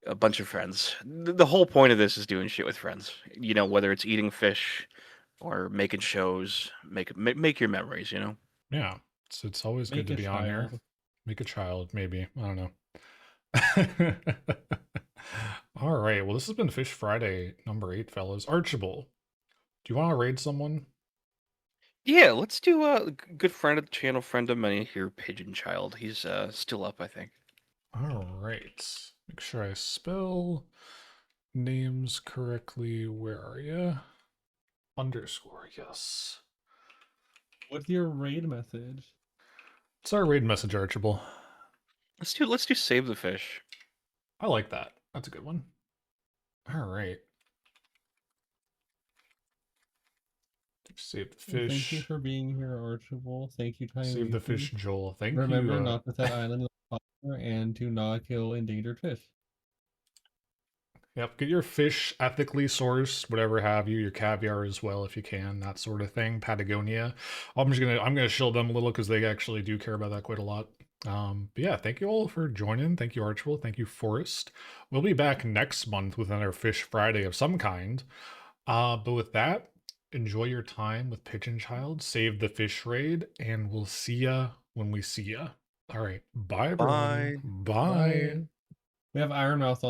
Speaker 3: a bunch of friends. The whole point of this is doing shit with friends. You know, whether it's eating fish or making shows, make your memories, you know?
Speaker 1: Yeah. It's always good to be on here. Make a child, maybe. I don't know. All right. Well, this has been Fish Friday number 8, fellas. Archibald, do you want to raid someone?
Speaker 3: Yeah, let's do a good friend of the channel, friend of mine here, Pigeon Child. He's still up, I think.
Speaker 1: All right. Make sure I spell names correctly. Where are you? Underscore, yes.
Speaker 4: What's your raid message?
Speaker 1: It's our raid message, Archibald.
Speaker 3: Let's do save the fish.
Speaker 1: I like that. That's a good one. All right. Save the fish.
Speaker 4: Thank you for being here, Archibald. Thank you, Tiny.
Speaker 1: Save the fish, Joel. Thank
Speaker 4: Remember
Speaker 1: you.
Speaker 4: not to set island on fire and to not kill endangered fish.
Speaker 1: Yep, get your fish ethically sourced, whatever have you, your caviar as well if you can, that sort of thing. Patagonia. I'm gonna shield them a little because they actually do care about that quite a lot. But yeah, thank you all for joining. Thank you, Archibald. Thank you, Forrest. We'll be back next month with another Fish Friday of some kind. But with that, enjoy your time with Pigeon Child. Save the fish raid, and we'll see ya when we see ya. All right, bye everyone. Bye.
Speaker 4: We have Iron Mouse on.